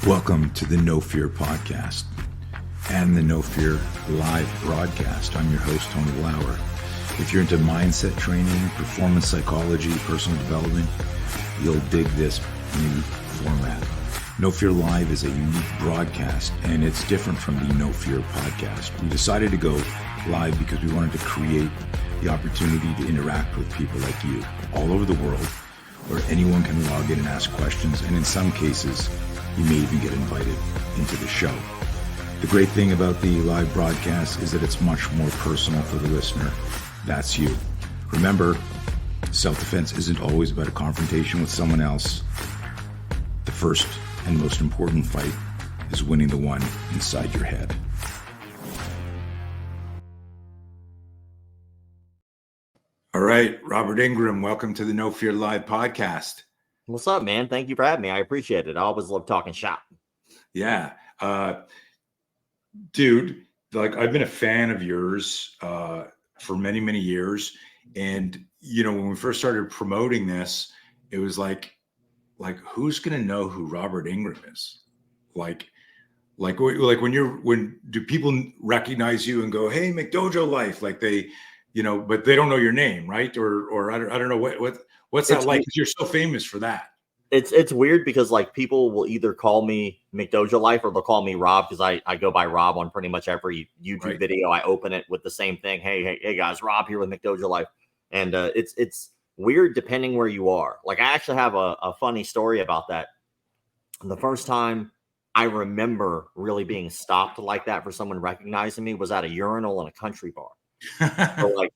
Welcome to the No Fear podcast and the No Fear live broadcast. I'm your host, Tony Lauer. If you're into mindset training, performance psychology, personal development, you'll dig this new format. No Fear Live is a unique broadcast, and it's different from the No Fear podcast. We decided to go live because we wanted to create the opportunity to interact with people like you all over the world, where anyone can log in and ask questions, and in some cases, you may even get invited into the show. The great thing about the live broadcast is that it's much more personal for the listener. That's you. Remember, self-defense isn't always about a confrontation with someone else. The first and most important fight is winning the one inside your head. All right, Robert Ingram, welcome to the No Fear Live podcast. What's up, man? Thank you for having me. I appreciate it. I always love talking shop. Yeah. Dude, like I've been a fan of yours for many, many years. And, you know, when we first started promoting this, it was like who's going to know who Robert Ingram is? Like when do people recognize you and go, hey, McDojoLife, like they, you know, but they don't know your name, right? Or I don't know what's that like? Because you're so famous for that. It's weird because like people will either call me McDojoLife or they'll call me Rob because I go by Rob on pretty much every YouTube video. I open it with the same thing. Hey guys, Rob here with McDojoLife. And it's weird depending where you are. Like I actually have a funny story about that. The first time I remember really being stopped like that for someone recognizing me was at a urinal in a country bar. So like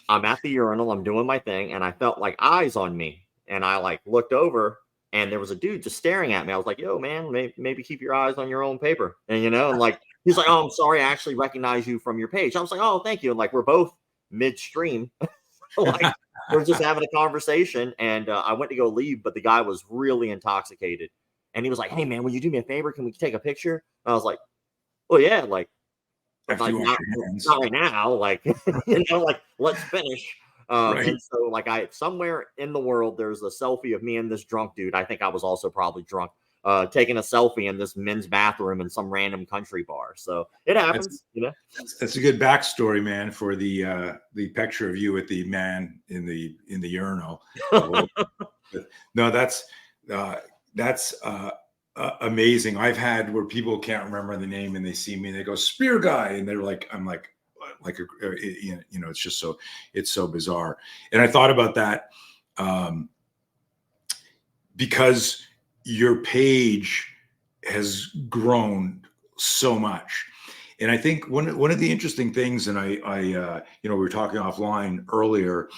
I'm at the urinal, I'm doing my thing, and I felt like eyes on me. And I like looked over and there was a dude just staring at me. I was like, yo, man, maybe keep your eyes on your own paper. And, you know, and like, he's like, oh, I'm sorry. I actually recognize you from your page. I was like, oh, thank you. And like, we're both midstream. Like, we're just having a conversation. And I went to go leave, but the guy was really intoxicated. And he was like, hey, man, will you do me a favor? Can we take a picture? And I was like, well, yeah, like not right now. Like, you know, like, let's finish. And so like somewhere in the world, there's a selfie of me and this drunk dude. I think I was also probably drunk, taking a selfie in this men's bathroom in some random country bar. So it happens, you know. That's a good backstory, man, for the picture of you with the man in the urinal. No, that's amazing. I've had where people can't remember the name and they see me and they go Spear Guy, and they're like, I'm like you know, it's just it's so bizarre. And I thought about that because your page has grown so much. And I think one of the interesting things, and I you know, we were talking offline earlier,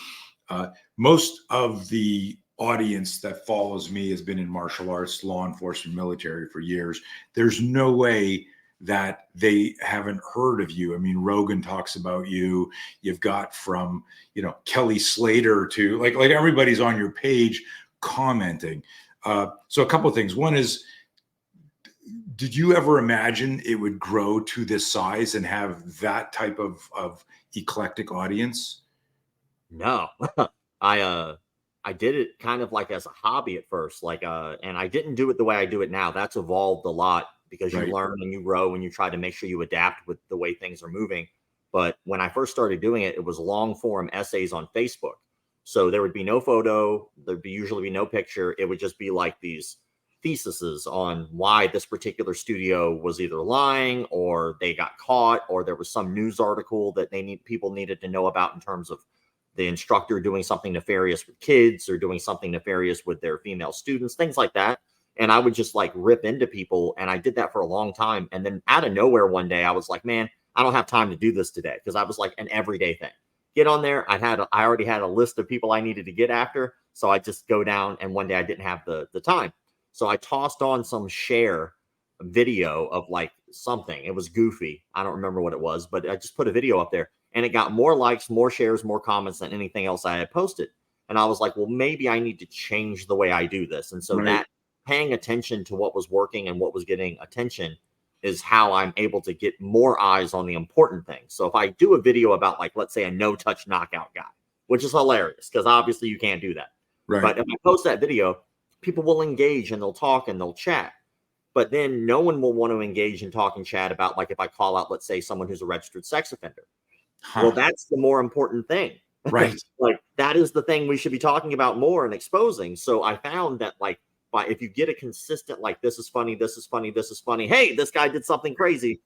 most of the audience that follows me has been in martial arts, law enforcement, military for years. There's no way that they haven't heard of you. I mean, Rogan talks about you. You've got from, you know, Kelly Slater to like everybody's on your page commenting. So a couple of things. One is, did you ever imagine it would grow to this size and have that type of eclectic audience? No, I did it kind of like as a hobby at first, like, and I didn't do it the way I do it now. That's evolved a lot because you learn and you grow and you try to make sure you adapt with the way things are moving. But when I first started doing it, it was long form essays on Facebook. So there would be no photo. There'd usually be no picture. It would just be like these theses on why this particular studio was either lying or they got caught, or there was some news article that people needed to know about in terms of the instructor doing something nefarious with kids or doing something nefarious with their female students, things like that. And I would just like rip into people. And I did that for a long time. And then out of nowhere one day, I was like, man, I don't have time to do this today. Because I was like an everyday thing. Get on there. I already had a list of people I needed to get after. So I just go down, and one day I didn't have the time. So I tossed on some share video of like something. It was goofy. I don't remember what it was, but I just put a video up there. And it got more likes, more shares, more comments than anything else I had posted. And I was like, well, maybe I need to change the way I do this. And so that paying attention to what was working and what was getting attention is how I'm able to get more eyes on the important things. So if I do a video about, like, let's say a no-touch knockout guy, which is hilarious because obviously you can't do that. Right. But if I post that video, people will engage and they'll talk and they'll chat. But then no one will want to engage in talking chat about, like, if I call out, let's say, someone who's a registered sex offender. Well, that's the more important thing. Right. Like, that is the thing we should be talking about more and exposing. So I found that, like, if you get a consistent, like, this is funny, this is funny, this is funny, hey, this guy did something crazy,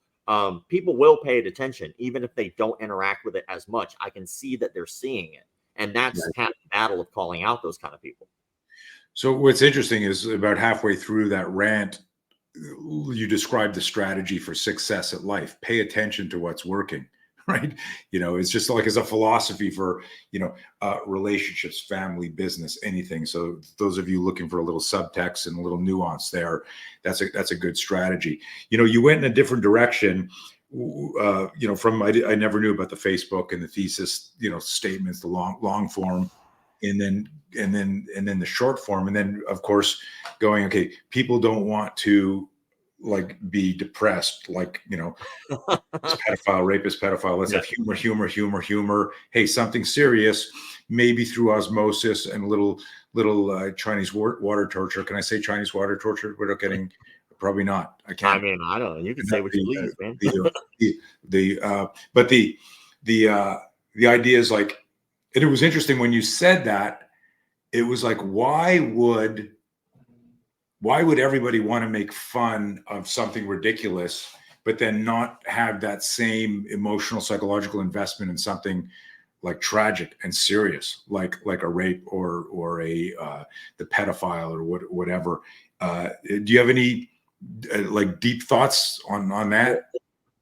people will pay it attention, even if they don't interact with it as much. I can see that they're seeing it. And that's kind of the battle of calling out those kind of people. So what's interesting is about halfway through that rant, you described the strategy for success at life. Pay attention to what's working, right? It's just like as a philosophy for, relationships, family, business, anything. So those of you looking for a little subtext and a little nuance there, that's a good strategy. You went in a different direction, from, I never knew about the Facebook and the thesis, statements, the long form, and then the short form. And then of course going, okay, people don't want to like be depressed, like, pedophile, rapist, pedophile. Let's have humor. Hey, something serious, maybe through osmosis and little Chinese water torture. Can I say Chinese water torture without getting? Probably not. I can't. I mean, I don't know. You can say what you please, man. But the idea is like, and it was interesting when you said that. It was like, why would everybody want to make fun of something ridiculous, but then not have that same emotional, psychological investment in something like tragic and serious, like a rape or a the pedophile or whatever? Do you have any like deep thoughts on that?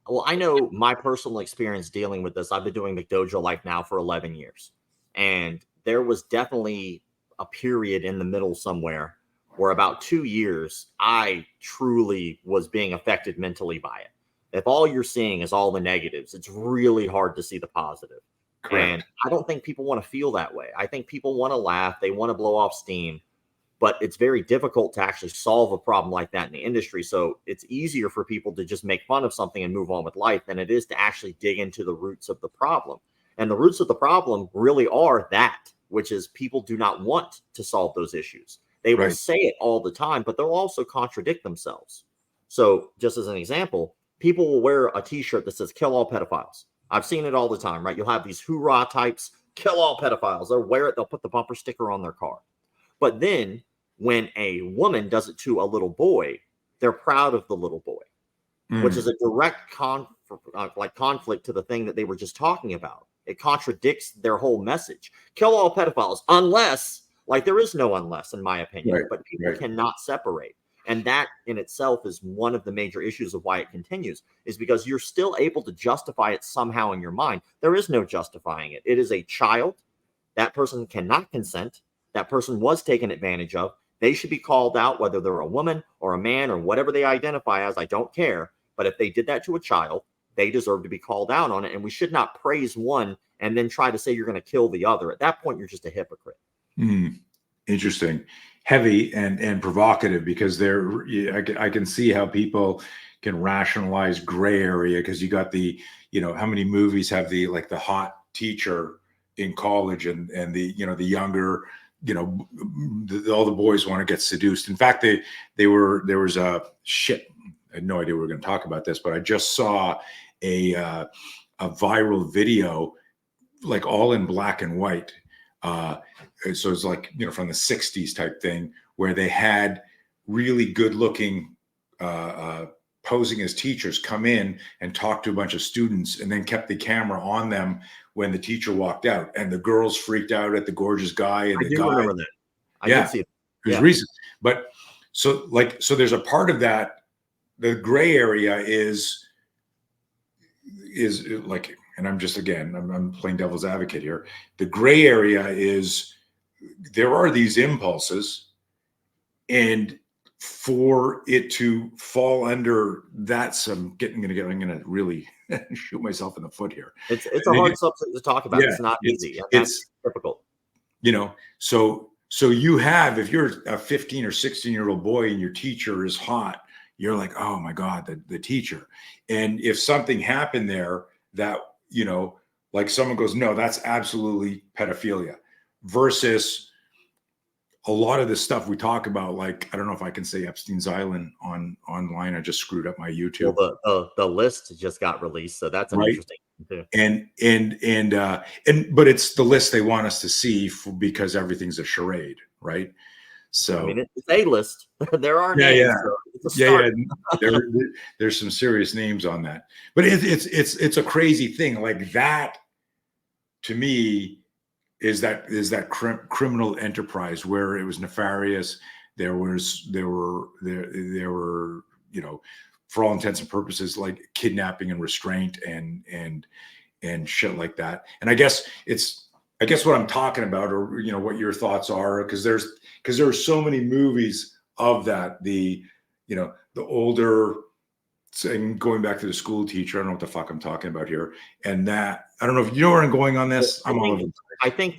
Well, I know my personal experience dealing with this. I've been doing McDojoLife now for 11 years, and there was definitely a period in the middle somewhere where about 2 years, I truly was being affected mentally by it. If all you're seeing is all the negatives, it's really hard to see the positive. Correct. And I don't think people want to feel that way. I think people want to laugh. They want to blow off steam, but it's very difficult to actually solve a problem like that in the industry. So it's easier for people to just make fun of something and move on with life than it is to actually dig into the roots of the problem. And the roots of the problem really are that, which is people do not want to solve those issues. They will say it all the time, but they'll also contradict themselves. So just as an example, people will wear a t-shirt that says kill all pedophiles. I've seen it all the time, right? You'll have these hoorah types, kill all pedophiles. They'll wear it. They'll put the bumper sticker on their car. But then when a woman does it to a little boy, they're proud of the little boy, which is a direct conflict to the thing that they were just talking about. It contradicts their whole message. Kill all pedophiles, unless, like, there is no unless, in my opinion, but people cannot separate. And that in itself is one of the major issues of why it continues, is because you're still able to justify it somehow in your mind. There is no justifying it. It is a child. That person cannot consent. That person was taken advantage of. They should be called out, whether they're a woman or a man or whatever they identify as. I don't care. But if they did that to a child, they deserve to be called out on it. And we should not praise one and then try to say you're going to kill the other. At that point, you're just a hypocrite. Interesting. Heavy and provocative, because I can see how people can rationalize gray area, because you got the, how many movies have the hot teacher in college and the, the younger, all the boys want to get seduced. In fact, there was a shit. I had no idea we were going to talk about this, but I just saw a viral video, like all in black and white. So it's like, from the 60s type thing, where they had really good looking posing as teachers come in and talk to a bunch of students, and then kept the camera on them when the teacher walked out, and the girls freaked out at the gorgeous guy. And the guy, remember that. I did see it. It was recent. But so there's a part of that. The gray area is like, and I'm just, again, I'm playing devil's advocate here. The gray area is, there are these impulses, and for it to fall under that, I'm going to really shoot myself in the foot here. It's a hard subject to talk about. It's not easy. It's difficult. So you have, if you're a 15 or 16-year-old boy and your teacher is hot, you're like, oh my God, the teacher. And if something happened there that, like someone goes, no, that's absolutely pedophilia, versus a lot of the stuff we talk about, like, I don't know if I can say Epstein's Island online. I just screwed up my YouTube. Well, the list just got released, so that's an Right. interesting thing too. But it's the list they want us to see because everything's a charade, right? So I mean, it's a list. There are yeah, names. yeah, So it's a start. there's some serious names on that, but it's a crazy thing. Like that, to me, is that criminal enterprise where it was nefarious. There were for all intents and purposes, like kidnapping and restraint and shit like that. And I guess what I'm talking about, or what your thoughts are, because there are so many movies of that. The older, and going back to the school teacher, I don't know what the fuck I'm talking about here. And that, I don't know if you know where I'm going on this. I think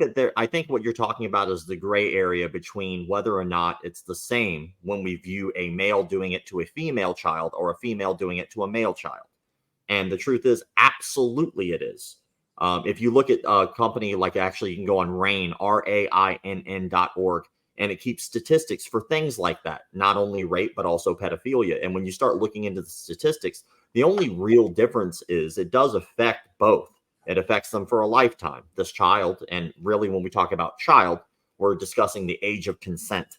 what you're talking about is the gray area between whether or not it's the same when we view a male doing it to a female child or a female doing it to a male child. And the truth is, absolutely it is. If you look at a company like, actually, you can go on RAINN, RAINN.org, and it keeps statistics for things like that, not only rape, but also pedophilia. And when you start looking into the statistics, the only real difference is it does affect both. It affects them for a lifetime, this child. And really, when we talk about child, we're discussing the age of consent.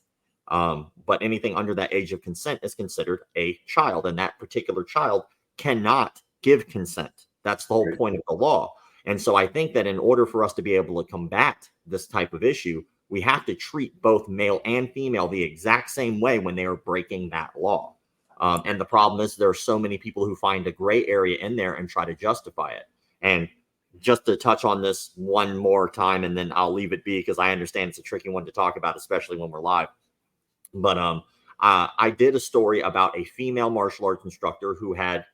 But anything under that age of consent is considered a child. And that particular child cannot give consent. That's the whole point of the law. And so I think that in order for us to be able to combat this type of issue, we have to treat both male and female the exact same way when they are breaking that law. And the problem is there are so many people who find a gray area in there and try to justify it. And just to touch on this one more time, and then I'll leave it be, because I understand it's a tricky one to talk about, especially when we're live. But I did a story about a female martial arts instructor who had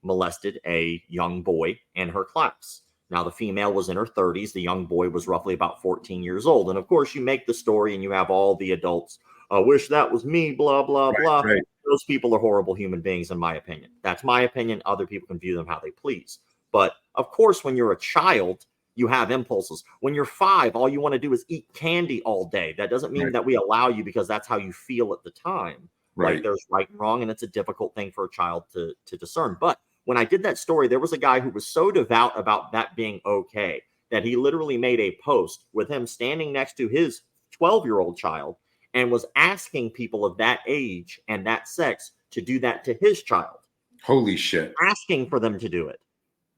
molested a young boy in her class. Now, the female was in her 30s. The young boy was roughly about 14 years old. And of course, you make the story and you have all the adults, I wish that was me, blah, blah, blah. Right. Those people are horrible human beings, in my opinion. That's my opinion. Other people can view them how they please. But of course, when you're a child, you have impulses. When you're 5, all you want to do is eat candy all day. That doesn't mean that we allow you, because that's how you feel at the time. Right. Like, there's right and wrong, and it's a difficult thing for a child to discern. But when I did that story, there was a guy who was so devout about that being okay that he literally made a post with him standing next to his 12-year-old child and was asking people of that age and that sex to do that to his child. Holy shit. Asking for them to do it.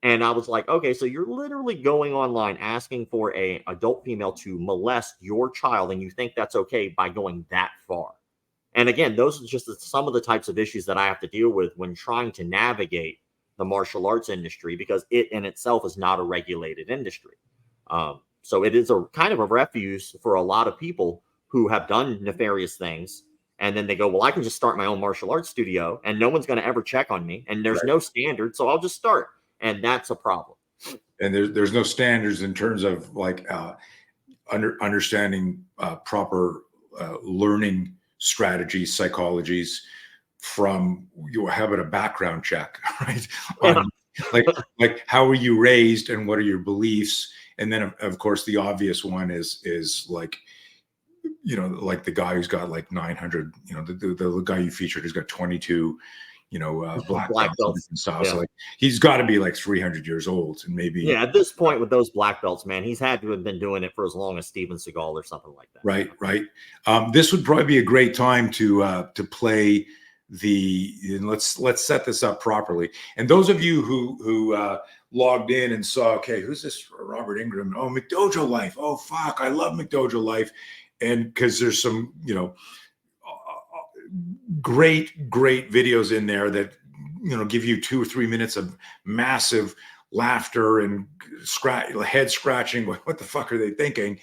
And I was like, okay, so you're literally going online asking for an adult female to molest your child, and you think that's okay by going that far. And again, those are just some of the types of issues that I have to deal with when trying to navigate the martial arts industry, because it in itself is not a regulated industry. So it is a kind of a refuge for a lot of people who have done nefarious things. And then they go, well, I can just start my own martial arts studio and no one's going to ever check on me. And there's no standard. So I'll just start. And that's a problem. And there's no standards in terms of like understanding proper learning strategies, psychologies, from you have a background check, right? Like how were you raised and what are your beliefs? And then of course the obvious one is like, like the guy who's got like 900, the guy you featured who's got 22, black belts and stuff. So like he's got to be like 300 years old, and maybe at this point with those black belts, man, he's had to have been doing it for as long as Steven Seagal or something like that. Right. This would probably be a great time to play and let's set this up properly. And those of you who logged in and saw, okay, who's this Robert Ingram? Oh, McDojoLife. Oh, fuck, I love McDojoLife. And because there's some, great videos in there that, give you 2 or 3 minutes of massive laughter and head scratching. What the fuck are they thinking?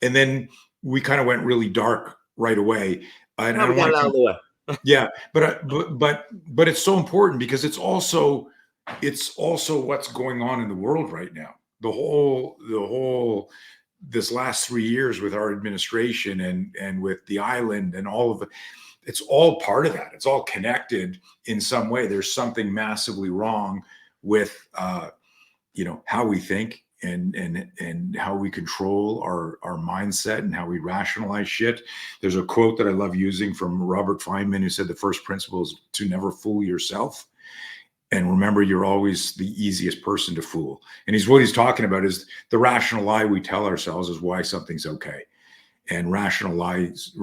And then we kind of went really dark right away. And I got it out of the way. Yeah, but it's so important because it's also what's going on in the world right now. The whole this last 3 years with our administration and with the island and all of it, it's all part of that. It's all connected in some way. There's something massively wrong with how we think and how we control our mindset and how we rationalize shit. There's a quote that I love using from Robert Feynman, who said the first principle is to never fool yourself. And remember, you're always the easiest person to fool. And what he's talking about is the rational lie we tell ourselves is why something's okay. And rationalize,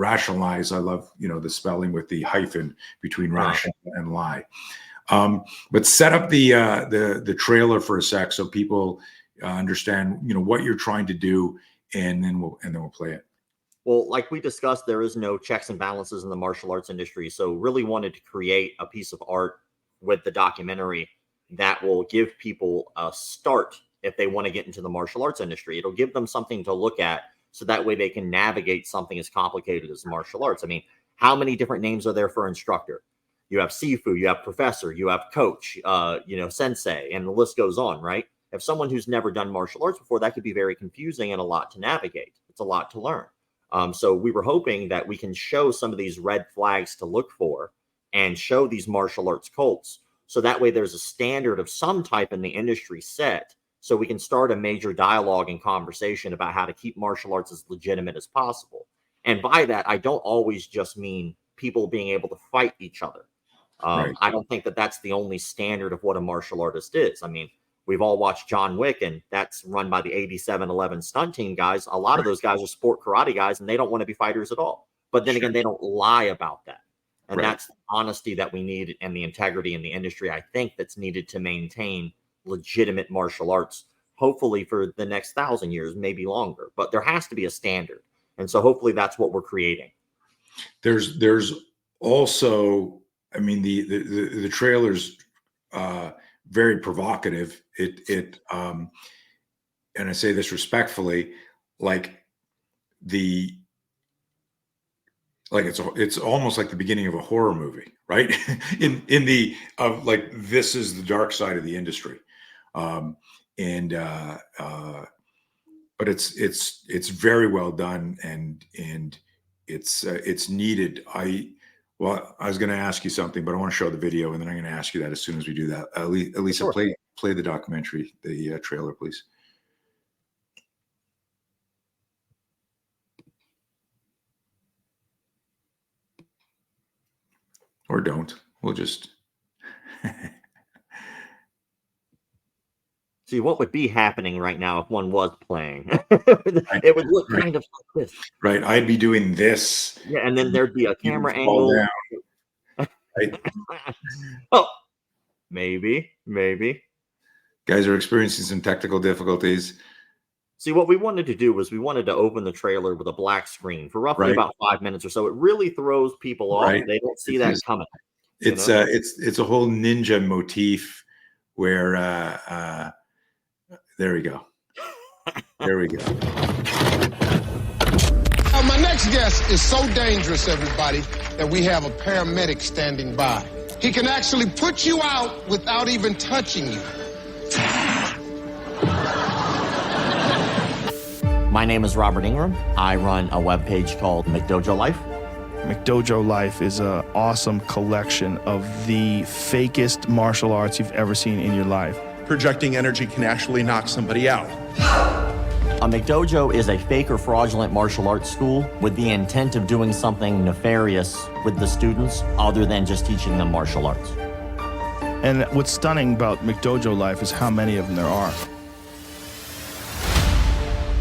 I love, the spelling with the hyphen between rational and lie. But set up the trailer for a sec so people understand, what you're trying to do, and then we'll play it. Well, like we discussed, there is no checks and balances in the martial arts industry. So really wanted to create a piece of art with the documentary that will give people a start if they want to get into the martial arts industry. It'll give them something to look at, so that way they can navigate something as complicated as martial arts. I mean, how many different names are there for instructor? You have Sifu, you have professor, you have coach, sensei, and the list goes on, right? If someone who's never done martial arts before, that could be very confusing and a lot to navigate. It's a lot to learn. So we were hoping that we can show some of these red flags to look for and show these martial arts cults. So that way there's a standard of some type in the industry set, so we can start a major dialogue and conversation about how to keep martial arts as legitimate as possible. And by that, I don't always just mean people being able to fight each other. Right. I don't think that that's the only standard of what a martial artist is. I mean, we've all watched John Wick, and that's run by the 8711 stunt team guys. A lot of those guys are sport karate guys, and they don't want to be fighters at all. But then again, they don't lie about that. And that's the honesty that we need, and the integrity in the industry, I think, that's needed to maintain legitimate martial arts, hopefully for the next 1,000 years, maybe longer. But there has to be a standard. And so hopefully that's what we're creating. There's also, I mean, the trailer's very provocative. It and I say this respectfully, it's almost like the beginning of a horror movie, right? This is the dark side of the industry. But it's very well done, and it's needed. I was going to ask you something, but I want to show the video, and then I'm going to ask you that as soon as we do that. Elisa, sure. Play the documentary, the trailer, please. Or don't. We'll just see what would be happening right now if one was playing. It would look kind of like this. Right. I'd be doing this. Yeah, and then there'd be a camera angle. Right. Oh, maybe. Guys are experiencing some technical difficulties. See, what we wanted to do was we wanted to open the trailer with a black screen for roughly about 5 minutes or so. It really throws people off. They don't see that coming. It's a whole ninja motif where there we go. There we go. My next guest is so dangerous, everybody, that we have a paramedic standing by. He can actually put you out without even touching you. My name is Robert Ingram. I run a webpage called McDojoLife. McDojoLife is an awesome collection of the fakest martial arts you've ever seen in your life. Projecting energy can actually knock somebody out. A McDojo is a fake or fraudulent martial arts school with the intent of doing something nefarious with the students other than just teaching them martial arts. And what's stunning about McDojoLife is how many of them there are.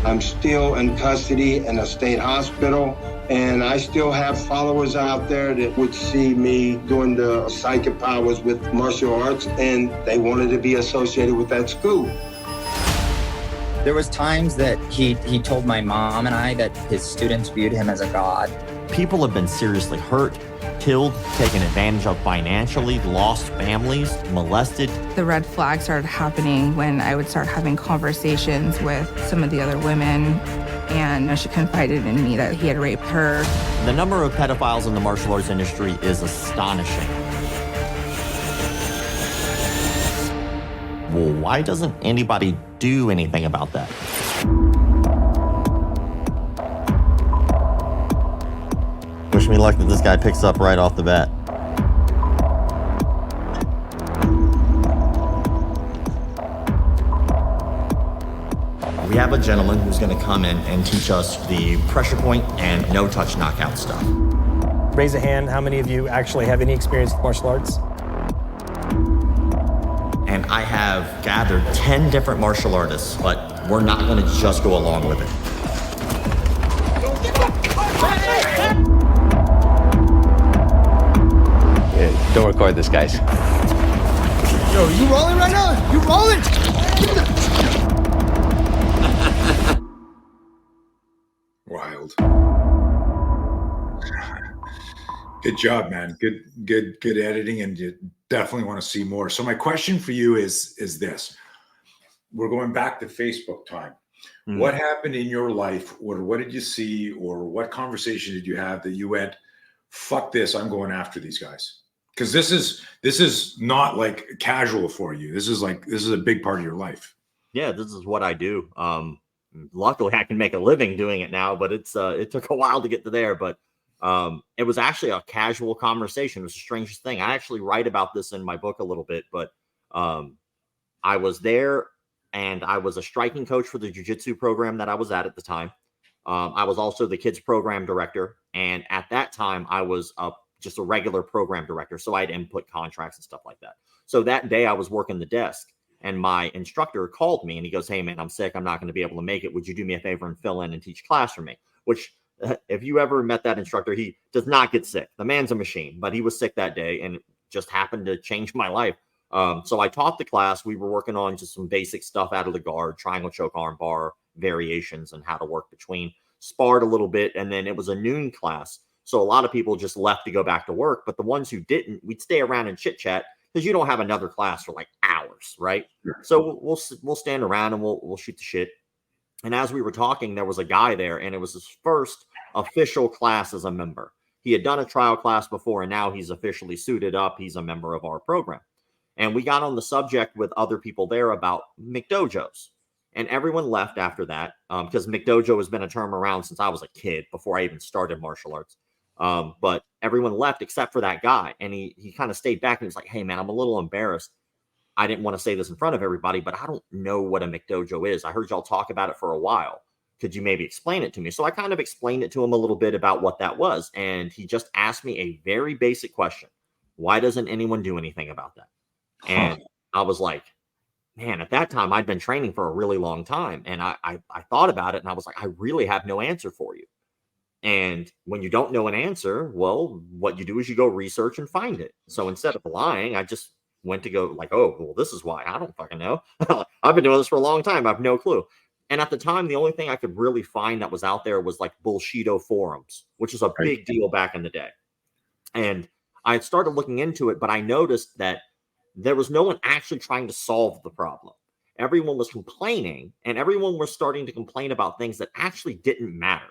I'm still in custody in a state hospital, and I still have followers out there that would see me doing the psychic powers with martial arts, and they wanted to be associated with that school. There was times that he told my mom and I that his students viewed him as a god. People have been seriously hurt, killed, taken advantage of financially, lost families, molested. The red flags started happening when I would start having conversations with some of the other women, and she confided in me that he had raped her. The number of pedophiles in the martial arts industry is astonishing. Well, why doesn't anybody do anything about that? Wish me luck that this guy picks up right off the bat. We have have a gentleman who's going to come in and teach us the pressure point and no touch knockout stuff. Raise a hand, how many of you actually have any experience with martial arts? And I have gathered 10 different martial artists, but we're not going to just go along with it. Yeah, don't record this, guys. Yo, you rolling right now? You rolling? Wild. Good job, man. Good editing, and you definitely want to see more. So my question for you is this. We're going back to Facebook time. What happened in your life, or what did you see, or what conversation did you have that you went, fuck this, I'm going after these guys? Because this is not like casual for you. This is a big part of your life. Yeah, this is what I do. Luckily I can make a living doing it now, but it took a while to get to there. But it was actually a casual conversation. It was the strangest thing. I actually write about this in my book a little bit, but I was there and I was a striking coach for the jiu-jitsu program that I was at the time. I was also the kids program director. And at that time I was just a regular program director. So I had input contracts and stuff like that. So that day I was working the desk and my instructor called me and he goes, "Hey man, I'm sick. I'm not going to be able to make it. Would you do me a favor and fill in and teach class for me?" Which if you ever met that instructor, he does not get sick. The man's a machine, but he was sick that day and it just happened to change my life. So I taught the class. We were working on just some basic stuff out of the guard, triangle choke arm bar variations and how to work between, sparred a little bit. And then it was a noon class. So a lot of people just left to go back to work, but the ones who didn't, we'd stay around and chit chat because you don't have another class for like hours. Right. So we'll stand around and we'll shoot the shit. And as we were talking, there was a guy there and it was his first official class as a member. He had done a trial class before and now he's officially suited up. He's a member of our program. And we got on the subject with other people there about McDojos. And everyone left after that because McDojo has been a term around since I was a kid, before I even started martial arts. But everyone left except for that guy. And he kind of stayed back and he was like, "Hey, man, I'm a little embarrassed. I didn't want to say this in front of everybody, but I don't know what a McDojo is. I heard y'all talk about it for a while. Could you maybe explain it to me?" So I kind of explained it to him a little bit about what that was. And he just asked me a very basic question. Why doesn't anyone do anything about that? And I was like, man, at that time, I'd been training for a really long time. And I thought about it and I was like, I really have no answer for you. And when you don't know an answer, well, what you do is you go research and find it. So instead of lying, I just went to go like, oh, well, this is why. I don't fucking know. I've been doing this for a long time. I have no clue. And at the time, the only thing I could really find that was out there was like Bullshido forums, which was a big deal back in the day. And I had started looking into it, but I noticed that there was no one actually trying to solve the problem. Everyone was complaining and everyone was starting to complain about things that actually didn't matter.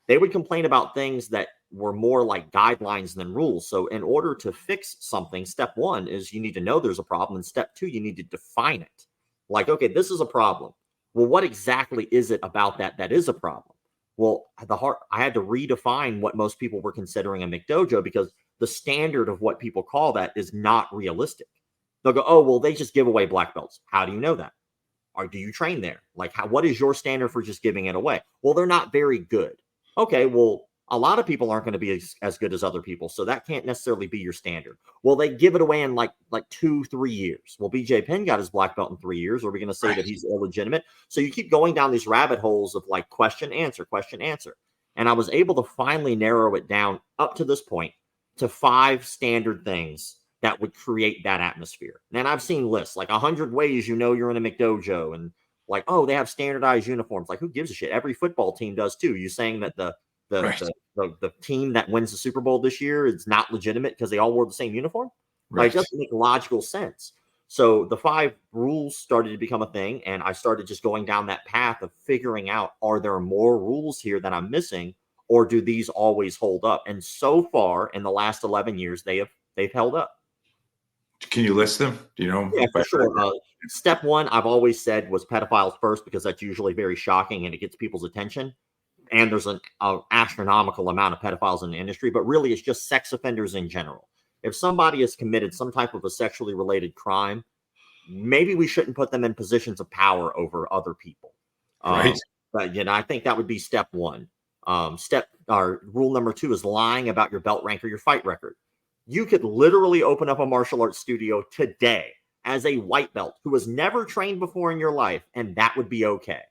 They would complain about things that were more like guidelines than rules. So in order to fix something, step one is you need to know there's a problem. And step two, you need to define it. Like, okay, this is a problem. Well, what exactly is it about that is a problem? Well, I had to redefine what most people were considering a McDojo because the standard of what people call that is not realistic. They'll go, oh, well, they just give away black belts. How do you know that? Or do you train there? Like, what is your standard for just giving it away? Well, they're not very good. Okay, well, a lot of people aren't going to be as good as other people. So that can't necessarily be your standard. Well, they give it away in like 2-3 years. Well, BJ Penn got his black belt in 3 years. Are we going to say that he's illegitimate? So you keep going down these rabbit holes of like question, answer. And I was able to finally narrow it down up to this point to 5 standard things that would create that atmosphere. And I've seen lists like 100 ways you know you're in a McDojo and like, oh, they have standardized uniforms. Like, who gives a shit? Every football team does too. You saying that the team that wins the Super Bowl this year is not legitimate because they all wore the same uniform? Right. Like, it doesn't make logical sense. So the 5 rules started to become a thing, and I started just going down that path of figuring out, are there more rules here that I'm missing, or do these always hold up? And so far in the last 11 years, they've held up. Can you list them? Do you know? Yeah, for sure. Step one, I've always said, was pedophiles first, because that's usually very shocking and it gets people's attention. And there's an astronomical amount of pedophiles in the industry, but really it's just sex offenders in general. If somebody has committed some type of a sexually related crime, maybe we shouldn't put them in positions of power over other people. Right. But I think that would be step one. Rule number 2 is lying about your belt rank or your fight record. You could literally open up a martial arts studio today as a white belt who has never trained before in your life, and that would be okay,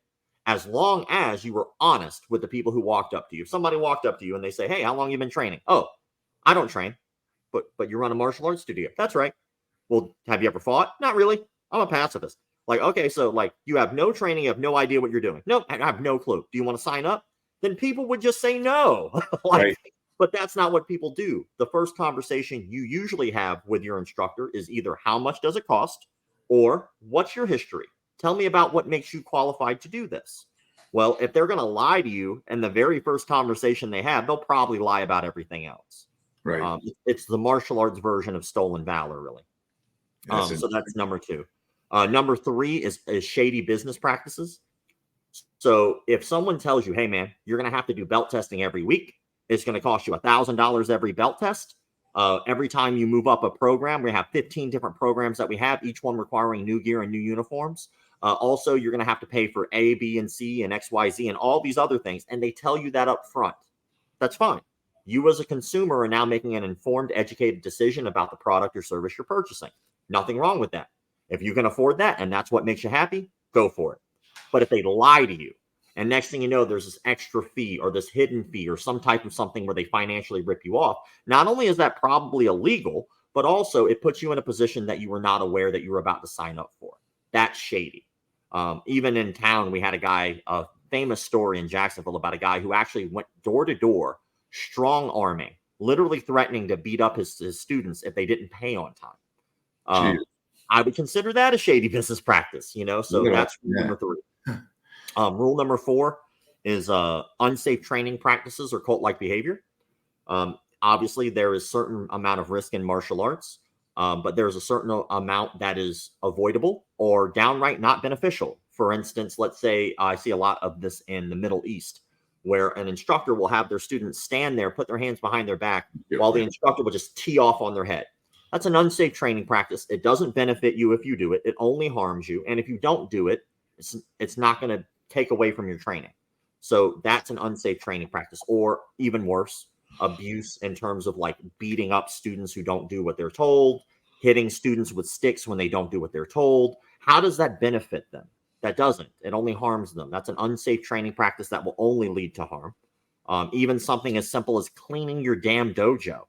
as long as you were honest with the people who walked up to you. If somebody walked up to you and they say, "Hey, how long you been training?" "Oh, I don't train." But you run a martial arts studio." "That's right." "Well, have you ever fought?" "Not really. I'm a pacifist." Like, okay, so like you have no training, you have no idea what you're doing. "Nope, I have no clue." "Do you want to sign up?" Then people would just say no. Right. But that's not what people do. The first conversation you usually have with your instructor is either how much does it cost or what's your history? Tell me about what makes you qualified to do this. Well, if they're going to lie to you in the very first conversation they have, they'll probably lie about everything else. Right. It's the martial arts version of stolen valor, really. So that's number 2. Number 3 is shady business practices. So if someone tells you, "Hey, man, you're going to have to do belt testing every week. It's going to cost you $1,000 every belt test. Every time you move up a program, we have 15 different programs that we have, each one requiring new gear and new uniforms. Also, you're going to have to pay for A, B, and C, and X, Y, Z, and all these other things." And they tell you that up front. That's fine. You as a consumer are now making an informed, educated decision about the product or service you're purchasing. Nothing wrong with that. If you can afford that and that's what makes you happy, go for it. But if they lie to you, and next thing you know, there's this extra fee or this hidden fee or some type of something where they financially rip you off, not only is that probably illegal, but also it puts you in a position that you were not aware that you were about to sign up for. That's shady. Even in town, we had a famous story in Jacksonville about a guy who actually went door to door, strong arming, literally threatening to beat up his students if they didn't pay on time. I would consider that a shady business practice, so that's number 3. Rule number 4 is unsafe training practices or cult-like behavior. Obviously, there is a certain amount of risk in martial arts, but there's a certain amount that is avoidable or downright not beneficial. For instance, let's say I see a lot of this in the Middle East, where an instructor will have their students stand there, put their hands behind their back, while the instructor will just tee off on their head. That's an unsafe training practice. It doesn't benefit you if you do it. It only harms you. And if you don't do it, it's not going to take away from your training. So that's an unsafe training practice, or even worse, abuse in terms of like beating up students who don't do what they're told, hitting students with sticks when they don't do what they're told. How does that benefit them? That doesn't. It only harms them. That's an unsafe training practice that will only lead to harm. Even something as simple as cleaning your damn dojo.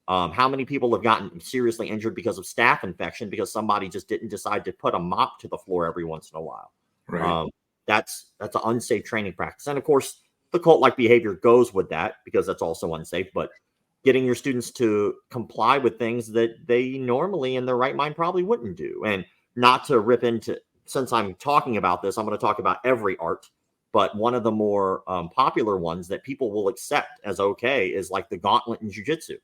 How many people have gotten seriously injured because of staph infection because somebody just didn't decide to put a mop to the floor every once in a while? Right. That's an unsafe training practice. And of course, the cult-like behavior goes with that because that's also unsafe. But getting your students to comply with things that they normally in their right mind probably wouldn't do. And not to rip into, since I'm talking about this, I'm going to talk about every art. But one of the more popular ones that people will accept as okay is like the gauntlet in jiu-jitsu.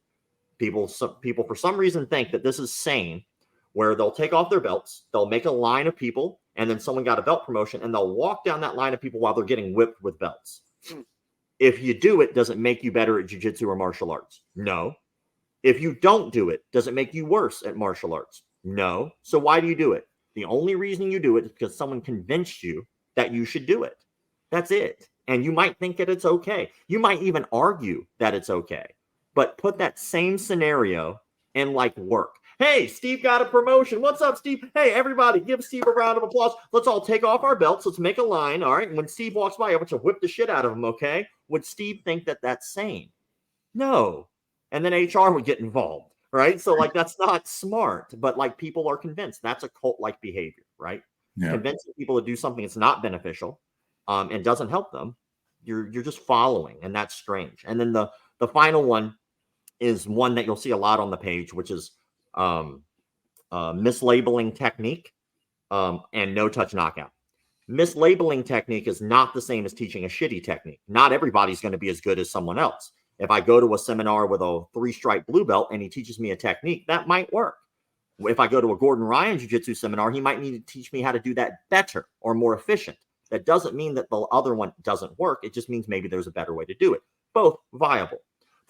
People for some reason think that this is sane, where they'll take off their belts, they'll make a line of people, and then someone got a belt promotion, and they'll walk down that line of people while they're getting whipped with belts. If you do it, does it make you better at jiu-jitsu or martial arts? No. If you don't do it, does it make you worse at martial arts? No. So why do you do it? The only reason you do it is because someone convinced you that you should do it. That's it. And you might think that it's okay. You might even argue that it's okay. But put that same scenario in like work. Hey, Steve got a promotion. What's up, Steve? Hey, everybody, give Steve a round of applause. Let's all take off our belts. Let's make a line. All right. And when Steve walks by, I want you to whip the shit out of him. Okay. Would Steve think that that's sane? No. And then HR would get involved. Right. So like, that's not smart, but like people are convinced that's a cult-like behavior, right? Yeah. Convincing people to do something that's not beneficial and doesn't help them. You're just following, and that's strange. And then the final one is one that you'll see a lot on the page, which is mislabeling technique and no-touch knockout. Mislabeling technique is not the same as teaching a shitty technique. Not everybody's going to be as good as someone else. If I go to a seminar with a 3-stripe blue belt and he teaches me a technique, that might work. If I go to a Gordon Ryan Jiu-Jitsu seminar, he might need to teach me how to do that better or more efficient. That doesn't mean that the other one doesn't work. It just means maybe there's a better way to do it. Both viable.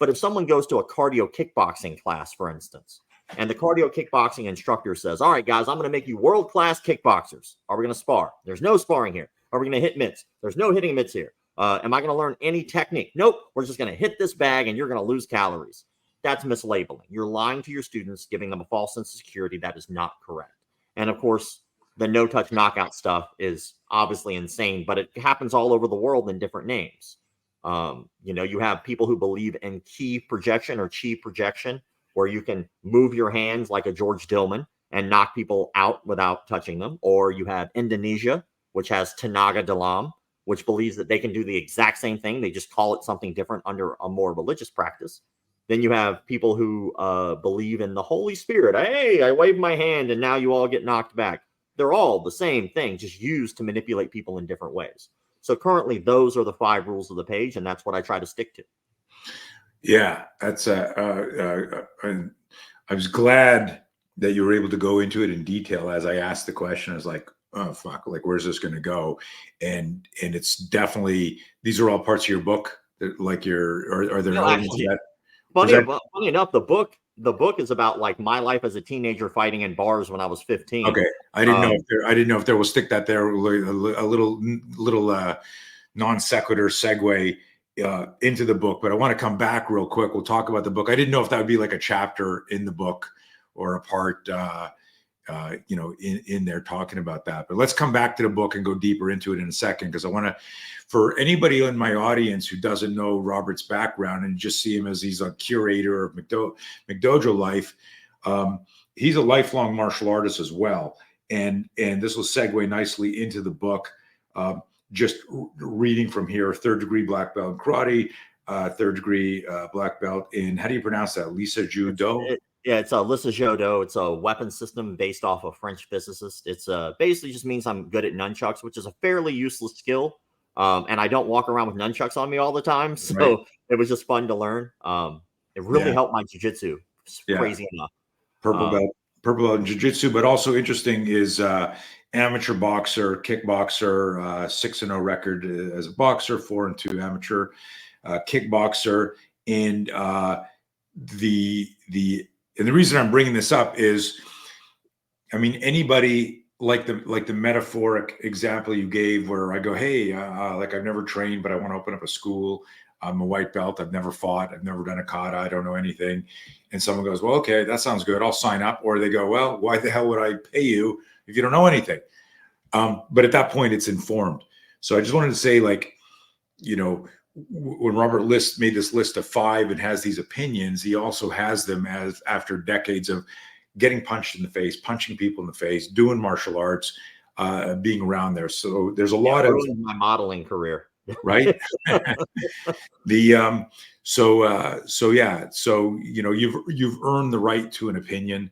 But if someone goes to a cardio kickboxing class, for instance, and the cardio kickboxing instructor says, all right, guys, I'm going to make you world-class kickboxers. Are we going to spar? There's no sparring here. Are we going to hit mitts? There's no hitting mitts here. Am I going to learn any technique? Nope. We're just going to hit this bag and you're going to lose calories. That's mislabeling. You're lying to your students, giving them a false sense of security that is not correct. And of course, the no-touch knockout stuff is obviously insane, but it happens all over the world in different names. You have people who believe in chi projection, where you can move your hands like a George Dillman and knock people out without touching them. Or you have Indonesia, which has Tenaga Dalam, which believes that they can do the exact same thing. They just call it something different under a more religious practice. Then you have people who believe in the Holy Spirit. Hey, I wave my hand and now you all get knocked back. They're all the same thing, just used to manipulate people in different ways. So currently, those are the 5 rules of the page, and that's what I try to stick to. Yeah, that's. I was glad that you were able to go into it in detail. As I asked the question, I was like, "Oh fuck! Like, where's this going to go?" And it's definitely, these are all parts of your book. Like are there elements of that? Funny enough, the book is about like my life as a teenager fighting in bars when I was 15. Okay, I didn't know if there will stick that there, a little non sequitur segue into the book. But I want to come back real quick. We'll talk about the book. I didn't know if that would be like a chapter in the book or a part, in there talking about that. But let's come back to the book and go deeper into it in a second, because I want to, for anybody in my audience who doesn't know Robert's background and just see him as he's a curator of McDojoLife, he's a lifelong martial artist as well. And this will segue nicely into the book. Just reading from here: 3rd degree black belt in karate, 3rd degree black belt in, how do you pronounce that? Lisa Judo? It's a Lisa Jodo. It's a weapon system based off a French physicist. It's basically just means I'm good at nunchucks, which is a fairly useless skill. And I don't walk around with nunchucks on me all the time. So right. It was just fun to learn. It really helped my jiu-jitsu. Crazy enough. Purple belt in jiu-jitsu, but also interesting is amateur boxer, kickboxer, 6-0 record as a boxer, 4-2 amateur kickboxer. And the reason I'm bringing this up is, I mean, anybody like the metaphoric example you gave, where I go, hey, like I've never trained, but I want to open up a school. I'm a white belt. I've never fought. I've never done a kata. I don't know anything. And someone goes, well, okay, that sounds good. I'll sign up. Or they go, well, why the hell would I pay you if you don't know anything? But at that point, it's informed. So I just wanted to say, like, when Robert made this list of 5 and has these opinions, he also has them as after decades of getting punched in the face, punching people in the face, doing martial arts, being around there. So there's a lot of my modeling career, right? So you've earned the right to an opinion.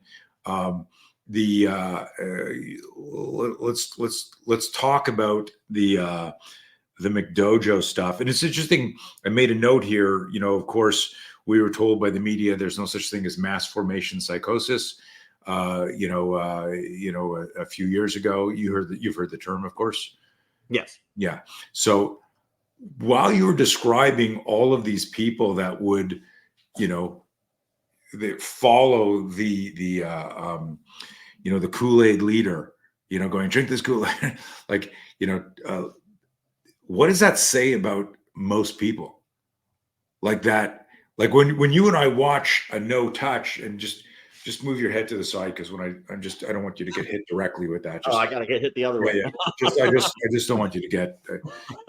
Let's talk about the McDojo stuff. And it's interesting. I made a note here, of course, we were told by the media there's no such thing as mass formation psychosis. A few years ago, you've heard the term, of course. Yes. Yeah. So while you were describing all of these people that would, that follow the Kool-Aid leader, going, drink this Kool-Aid, like, what does that say about most people? Like that, like when you and I watch a no touch, and just move your head to the side, because when I don't want you to get hit directly with that. I gotta get hit the other way. Yeah. I just don't want you to get.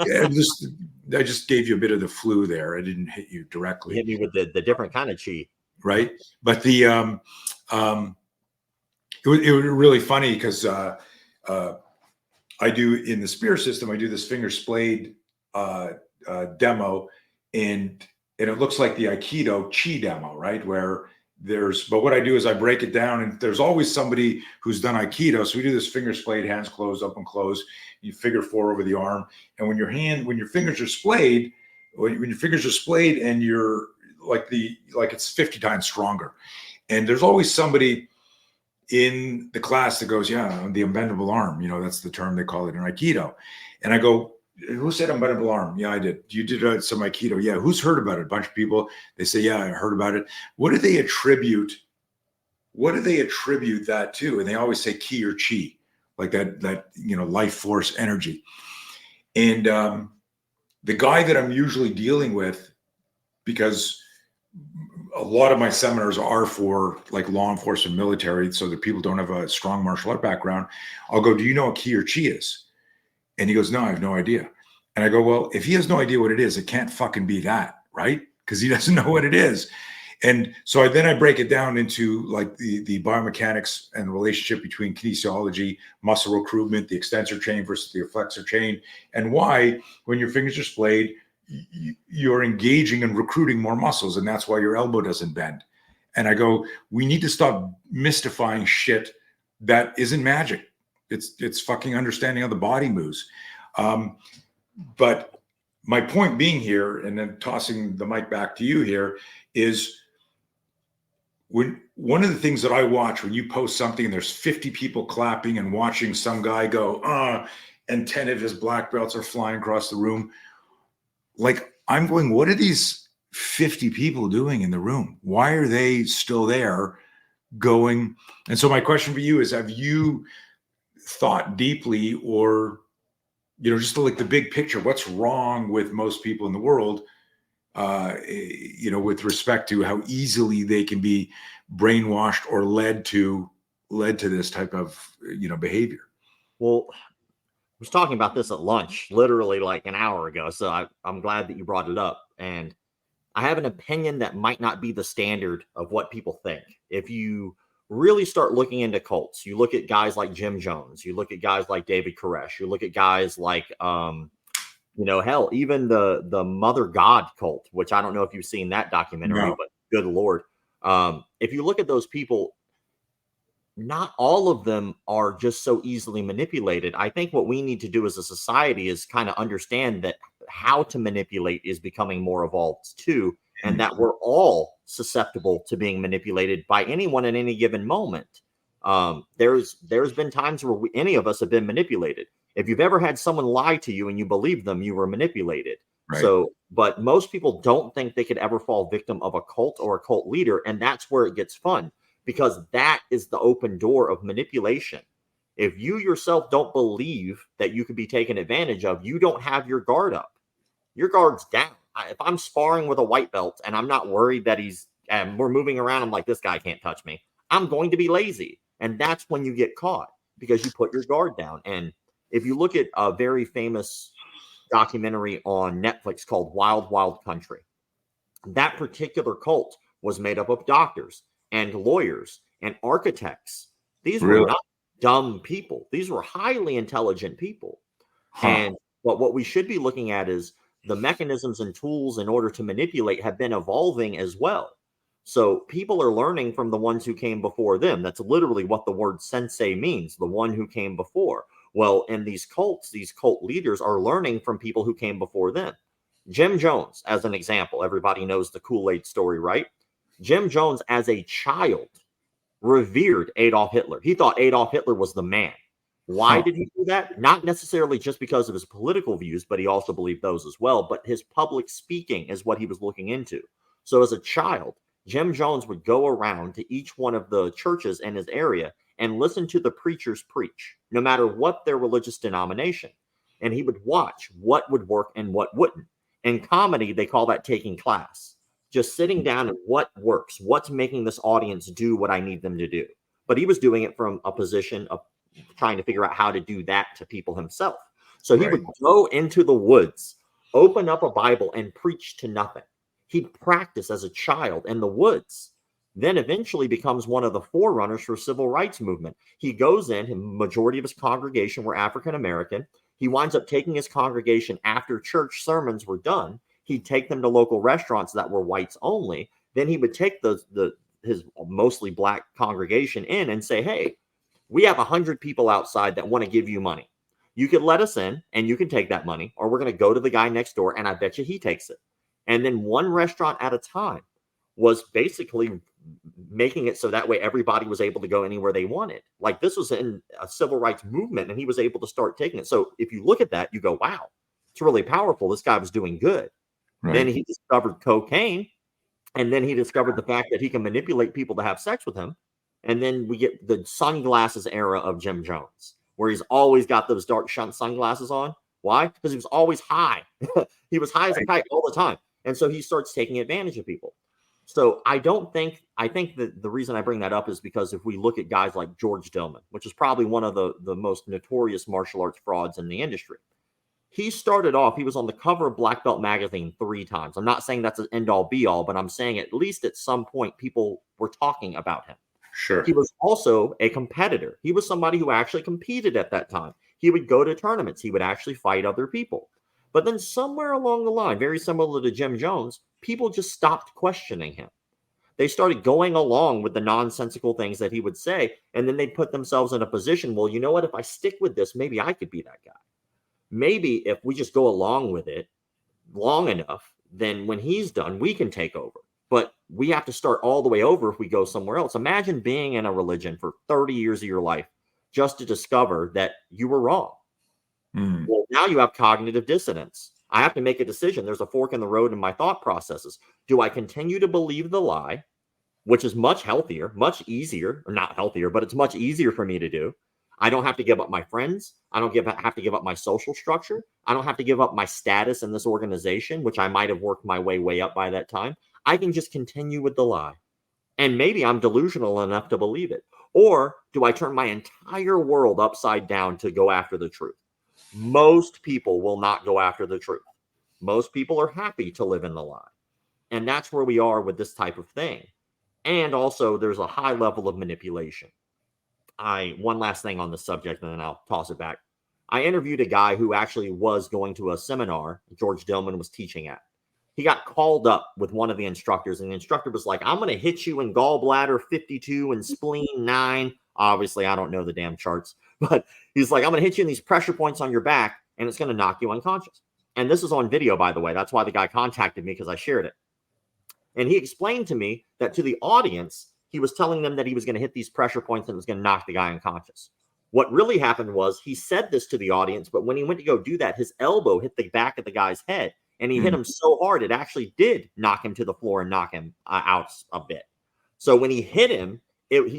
I just gave you a bit of the flu there. I didn't hit you directly. You hit me with the different kind of chi. Right, but it was really funny because I do in the spear system. I do this finger splayed demo, and it looks like the Aikido chi demo, right? But what I do is I break it down, and there's always somebody who's done Aikido. So we do this finger splayed, hands closed, up and closed. You figure 4 over the arm, and when your fingers are splayed, and you're like it's 50 times stronger. And there's always somebody in the class that goes, yeah, the unbendable arm, that's the term they call it in Aikido. And I go, who said unbendable arm? Yeah, I did. You did some Aikido. Yeah. Who's heard about it? A bunch of people. They say, yeah, I heard about it. What do they attribute that to? And they always say ki or chi, like that life force energy. And the guy that I'm usually dealing with, because a lot of my seminars are for like law enforcement, military, so that people don't have a strong martial art background, I'll go, do you know what ki or chi is? And he goes, no, I have no idea. And I go, well, if he has no idea what it is, it can't fucking be that, right? Because he doesn't know what it is. And so I break it down into like the biomechanics and the relationship between kinesiology, muscle recruitment, the extensor chain versus the flexor chain, and why when your fingers are splayed, you're engaging and recruiting more muscles, and that's why your elbow doesn't bend. And I go, we need to stop mystifying shit that isn't magic. It's fucking understanding how the body moves. But my point being here, and then tossing the mic back to you here, is when one of the things that I watch when you post something and there's 50 people clapping and watching some guy go, and 10 of his black belts are flying across the room. Like, I'm going, what are these 50 people doing in the room? Why are they still there going? And so my question for you is, have you thought deeply, or, just like the big picture, what's wrong with most people in the world, with respect to how easily they can be brainwashed or led to this type of, behavior? Well, I was talking about this at lunch, literally like an hour ago. So I'm glad that you brought it up. And I have an opinion that might not be the standard of what people think. If you really start looking into cults, you look at guys like Jim Jones, you look at guys like David Koresh, you look at guys like, hell, even the Mother God cult, which I don't know if you've seen that documentary, No. but good Lord. If you look at those people, not all of them are just so easily manipulated. I think what we need to do as a society is kind of understand that how to manipulate is becoming more evolved too, and that we're all susceptible to being manipulated by anyone at any given moment. There's been times where any of us have been manipulated. If you've ever had someone lie to you and you believe them, you were manipulated. Right. So, but most people don't think they could ever fall victim of a cult or a cult leader, and that's where it gets fun. Because that is the open door of manipulation. If you yourself don't believe that you could be taken advantage of, you don't have your guard up. Your guard's down. If I'm sparring with a white belt and I'm not worried that we're moving around, I'm like, this guy can't touch me, I'm going to be lazy. And that's when you get caught, because you put your guard down. And if you look at a very famous documentary on Netflix called Wild Wild Country, that particular cult was made up of doctors and lawyers and architects. These were not dumb people. These were highly intelligent people. And but what we should be looking at is the mechanisms and tools in order to manipulate have been evolving as well. So people are learning from the ones who came before them. That's literally what the word sensei means, the one who came before. Well, in these cults, these cult leaders are learning from people who came before them. Jim Jones, as an example, everybody knows the Kool-Aid story, right? Jim Jones, as a child, revered Adolf Hitler. He thought Adolf Hitler was the man. Why did he do that? Not necessarily just because of his political views, but he also believed those as well. But his public speaking is what he was looking into. So as a child, Jim Jones would go around to each one of the churches in his area and listen to the preachers preach, no matter what their religious denomination. And he would watch what would work and what wouldn't. In comedy, they call that taking class. Just sitting down and what works, what's making this audience do what I need them to do. But he was doing it from a position of trying to figure out how to do that to people himself. So he would go into the woods, open up a Bible, and preach to nothing. He'd practice as a child in the woods, then eventually becomes one of the forerunners for civil rights movement. He goes in, the majority of his congregation were African American. He winds up taking his congregation after church sermons were done. He'd take them to local restaurants that were whites only. Then he would take his mostly black congregation in and say, hey, we have 100 people outside that want to give you money. You could let us in and you can take that money, or we're going to go to the guy next door and I bet you he takes it. And then one restaurant at a time was basically making it so that way everybody was able to go anywhere they wanted. Like, this was in a civil rights movement and he was able to start taking it. So if you look at that, you go, wow, it's really powerful. This guy was doing good. Right. Then he discovered cocaine, and then he discovered the fact that he can manipulate people to have sex with him. And then we get the sunglasses era of Jim Jones, where he's always got those dark sunglasses on. Why? Because he was always high. He was high as a kite all the time. And so he starts taking advantage of people. So I think that the reason I bring that up is because if we look at guys like George Dillman, which is probably one of the most notorious martial arts frauds in the industry. He started off, he was on the cover of Black Belt magazine 3 times. I'm not saying that's an end all be all, but I'm saying at least at some point people were talking about him. Sure. He was also a competitor. He was somebody who actually competed at that time. He would go to tournaments. He would actually fight other people. But then somewhere along the line, very similar to Jim Jones, people just stopped questioning him. They started going along with the nonsensical things that he would say, and then they'd put themselves in a position, well, you know what? If I stick with this, maybe I could be that guy. Maybe if we just go along with it long enough, then when he's done, we can take over. But we have to start all the way over if we go somewhere else. Imagine being in a religion for 30 years of your life just to discover that you were wrong. Well, now you have cognitive dissonance. I have to make a decision. There's a fork in the road in my thought processes. Do I continue to believe the lie, which is much healthier, much easier, or not healthier, but it's much easier for me to do? I don't have to give up my friends. I don't have to give up my social structure. I don't have to give up my status in this organization, which I might have worked my way up by that time. I can just continue with the lie. And maybe I'm delusional enough to believe it. Or do I turn my entire world upside down to go after the truth? Most people will not go after the truth. Most people are happy to live in the lie. And that's where we are with this type of thing. And also, there's a high level of manipulation. One last thing on the subject, and then I'll toss it back. I interviewed a guy who actually was going to a seminar George Dillman was teaching at. He got called up with one of the instructors, and the instructor was like, I'm going to hit you in gallbladder 52 and spleen 9. Obviously, I don't know the damn charts, but he's like, I'm going to hit you in these pressure points on your back, and it's going to knock you unconscious. And this is on video, by the way. That's why the guy contacted me, because I shared it. And he explained to me that to the audience, he was telling them that he was going to hit these pressure points and it was going to knock the guy unconscious. What really happened was he said this to the audience, but when he went to go do that, his elbow hit the back of the guy's head, and he hit him so hard it actually did knock him to the floor and knock him out a bit. So when he hit him,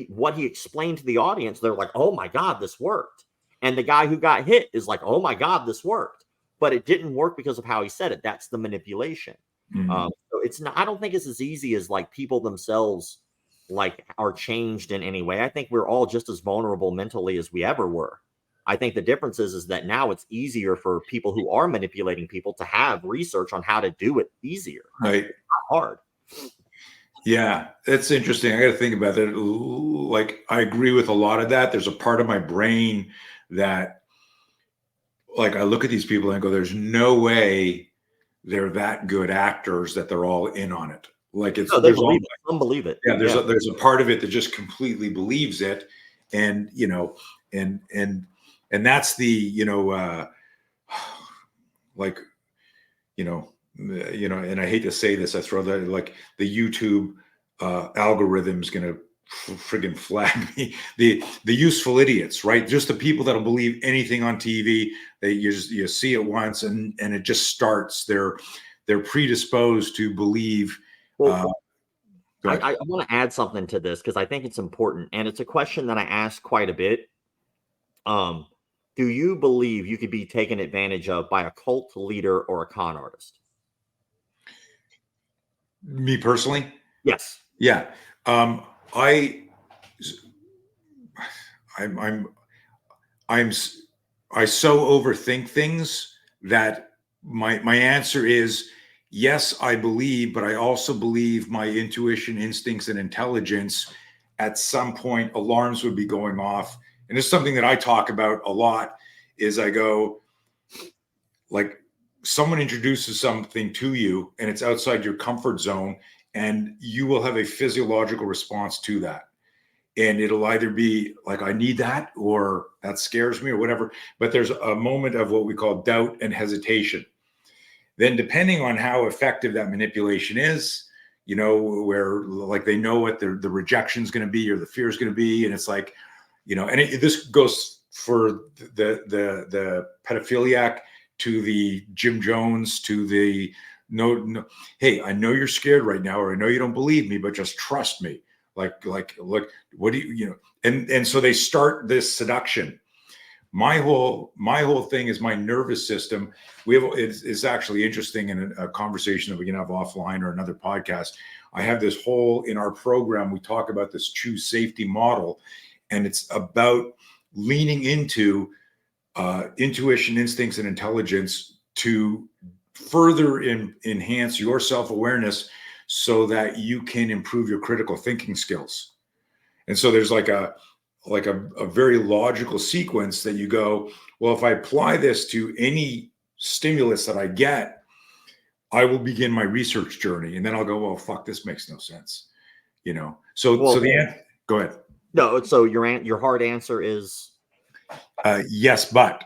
what he explained to the audience, they're like, oh my God, this worked. And the guy who got hit is like, oh my God, this worked. But it didn't work because of how he said it. That's the manipulation. So it's not, I don't think it's as easy as like people themselves like are changed in any way. I think we're all just as vulnerable mentally as we ever were. I think the difference is that now it's easier for people who are manipulating people to have research on how to do it easier. Right. It's not hard. Yeah, that's interesting. I got to think about that. Like, I agree with a lot of that. There's a part of my brain that, like, I look at these people and I go, there's no way they're that good actors that they're all in on it. Like, it's they believe it. Some believe it. Yeah, there's a part of it that just completely believes it, and you know, and that's the, you know, like, you know, and I hate to say this, I throw that, like, the YouTube algorithm's gonna friggin' flag me. The useful idiots, right? Just the people that'll believe anything on TV. You see it once and it just starts. They're predisposed to believe. Well, I want to add something to this because I think it's important, and it's a question that I ask quite a bit. Do you believe you could be taken advantage of by a cult leader or a con artist? Me personally? Yes. Yeah. I so overthink things that my answer is yes, I believe, but I also believe my intuition, instincts, and intelligence, at some point alarms would be going off. And it's something that I talk about a lot, is I go, like, someone introduces something to you and it's outside your comfort zone, and you will have a physiological response to that. And it'll either be like, I need that, or that scares me, or whatever. But there's a moment of what we call doubt and hesitation. Then, depending on how effective that manipulation is, you know, where, like, they know what the rejection is going to be or the fear is going to be. And it's like, you know, and this goes for the pedophiliac, to the Jim Jones, to the no, hey, I know you're scared right now, or I know you don't believe me, but just trust me. Like, look, what do you know? And so they start this seduction. my whole thing is my nervous system. It's actually interesting in a conversation that we can have offline or another podcast. I have this whole, in our program, we talk about this choose safety model, and it's about leaning into intuition, instincts, and intelligence to further enhance your self-awareness so that you can improve your critical thinking skills. And so there's like a very logical sequence that you go, well, if I apply this to any stimulus that I get, I will begin my research journey. And then I'll go, well, fuck, this makes no sense. So the answer, go ahead. No, so your hard answer is yes, but.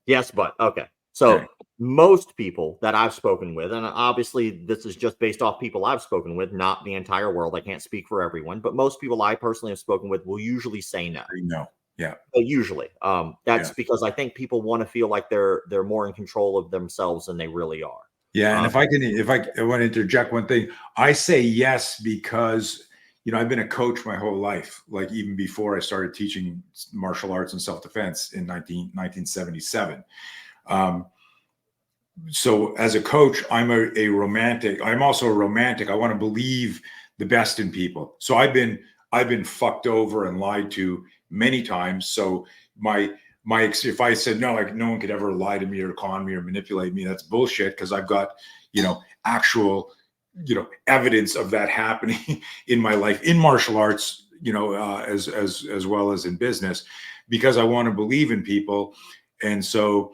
Yes, but. Okay. So okay. Most people that I've spoken with, and obviously this is just based off people I've spoken with, not the entire world. I can't speak for everyone, but most people I personally have spoken with will usually say no. No. Yeah. Usually. That's because I think people want to feel like they're more in control of themselves than they really are. Yeah. And if I want to interject one thing, I say yes because, I've been a coach my whole life, like even before I started teaching martial arts and self-defense in 1977. So as a coach, I'm a romantic. I'm also a romantic. I want to believe the best in people. So I've been fucked over and lied to many times. So if I said no, like no one could ever lie to me or con me or manipulate me, that's bullshit, because I've got actual evidence of that happening in my life, in martial arts, as well as in business, because I want to believe in people. And so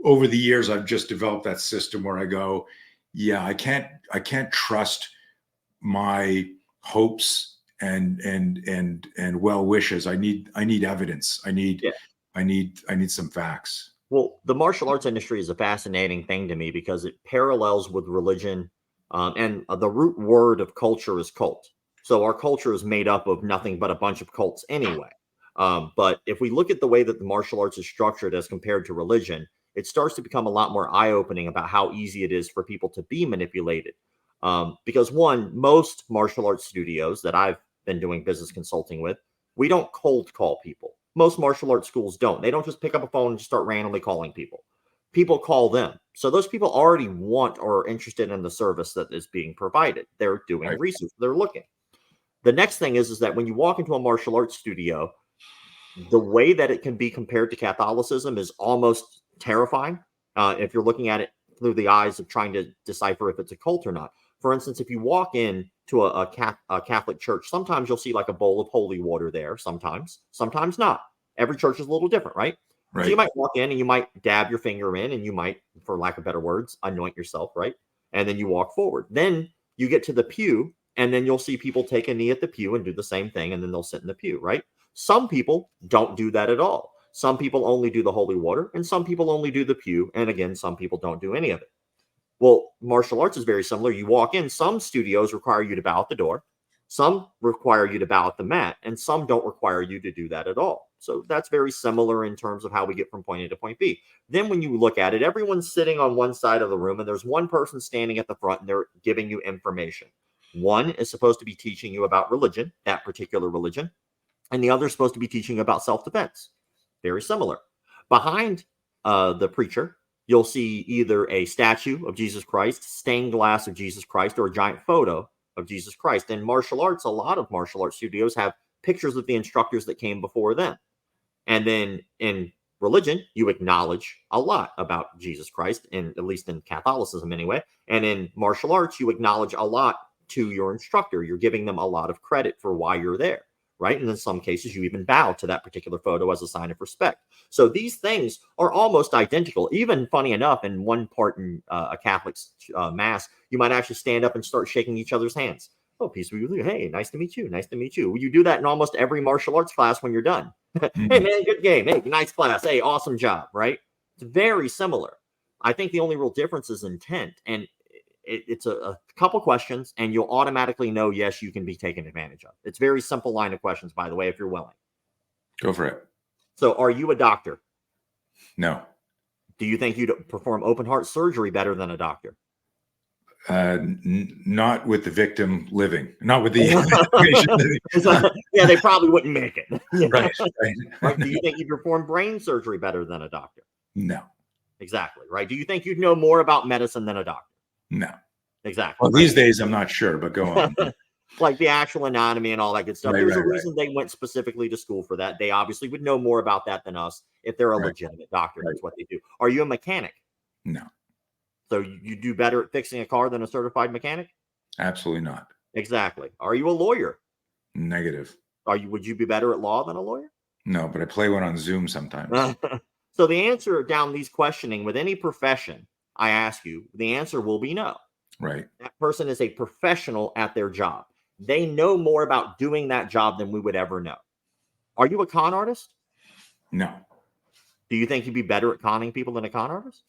over the years, I've just developed that system where I go, yeah, I can't trust my hopes and well wishes. I need evidence. I need some facts. Well, the martial arts industry is a fascinating thing to me because it parallels with religion, and the root word of culture is cult. So our culture is made up of nothing but a bunch of cults anyway. But if we look at the way that the martial arts is structured as compared to religion, it starts to become a lot more eye-opening about how easy it is for people to be manipulated. Because most martial arts studios that I've been doing business consulting with, we don't cold call people. Most martial arts schools don't. They don't just pick up a phone and just start randomly calling people. People call them. So those people already want or are interested in the service that is being provided. They're doing research. They're looking. The next thing is that when you walk into a martial arts studio, the way that it can be compared to Catholicism is almost terrifying if you're looking at it through the eyes of trying to decipher if it's a cult or not. For instance, if you walk in to a Catholic church, sometimes you'll see like a bowl of holy water there. Sometimes not. Every church is a little different, right? So you might walk in and you might dab your finger in and you might, for lack of better words, anoint yourself, right? And then you walk forward. Then you get to the pew and then you'll see people take a knee at the pew and do the same thing. And then they'll sit in the pew, right? Some people don't do that at all. Some people only do the holy water and some people only do the pew. And again, some people don't do any of it. Well, martial arts is very similar. You walk in, some studios require you to bow at the door. Some require you to bow at the mat, and some don't require you to do that at all. So that's very similar in terms of how we get from point A to point B. Then when you look at it, everyone's sitting on one side of the room, and there's one person standing at the front, and they're giving you information. One is supposed to be teaching you about religion, that particular religion, and the other is supposed to be teaching you about self-defense. Very similar. Behind the preacher, you'll see either a statue of Jesus Christ, stained glass of Jesus Christ, or a giant photo of Jesus Christ. In martial arts, a lot of martial arts studios have pictures of the instructors that came before them. And then in religion, you acknowledge a lot about Jesus Christ, at least in Catholicism anyway. And in martial arts, you acknowledge a lot to your instructor. You're giving them a lot of credit for why you're there. Right. And in some cases, you even bow to that particular photo as a sign of respect. So these things are almost identical. Even funny enough, in one part in a Catholic mass, you might actually stand up and start shaking each other's hands. Oh, peace be with you. Hey, nice to meet you. Nice to meet you. You do that in almost every martial arts class when you're done. Hey, man, good game. Hey, nice class. Hey, awesome job. Right. It's very similar. I think the only real difference is intent. And it's a couple questions and you'll automatically know, yes, you can be taken advantage of. It's a very simple line of questions, by the way, if you're willing. Go for it. So are you a doctor? No. Do you think you'd perform open heart surgery better than a doctor? Not with the victim living, not with the patient living. Yeah, they probably wouldn't make it. Right. Right. Do you think you perform brain surgery better than a doctor? No. Exactly. Right. Do you think you'd know more about medicine than a doctor? No. Exactly. Well, these days I'm not sure, but go on. Like the actual anatomy and all that good stuff. Right, There's a right, reason they went specifically to school for that. They obviously would know more about that than us if they're a Right. legitimate doctor. Right. That's what they do. Are you a mechanic? No, So you do better at fixing a car than a certified mechanic? absolutely not. Exactly. Are you a lawyer? Negative. Would you be better at law than a lawyer? No, but I play one on Zoom sometimes. So the answer down these questioning with any profession I ask you, the answer will be no. Right. That person is a professional at their job. They know more about doing that job than we would ever know. Are you a con artist? No. Do you think you'd be better at conning people than a con artist?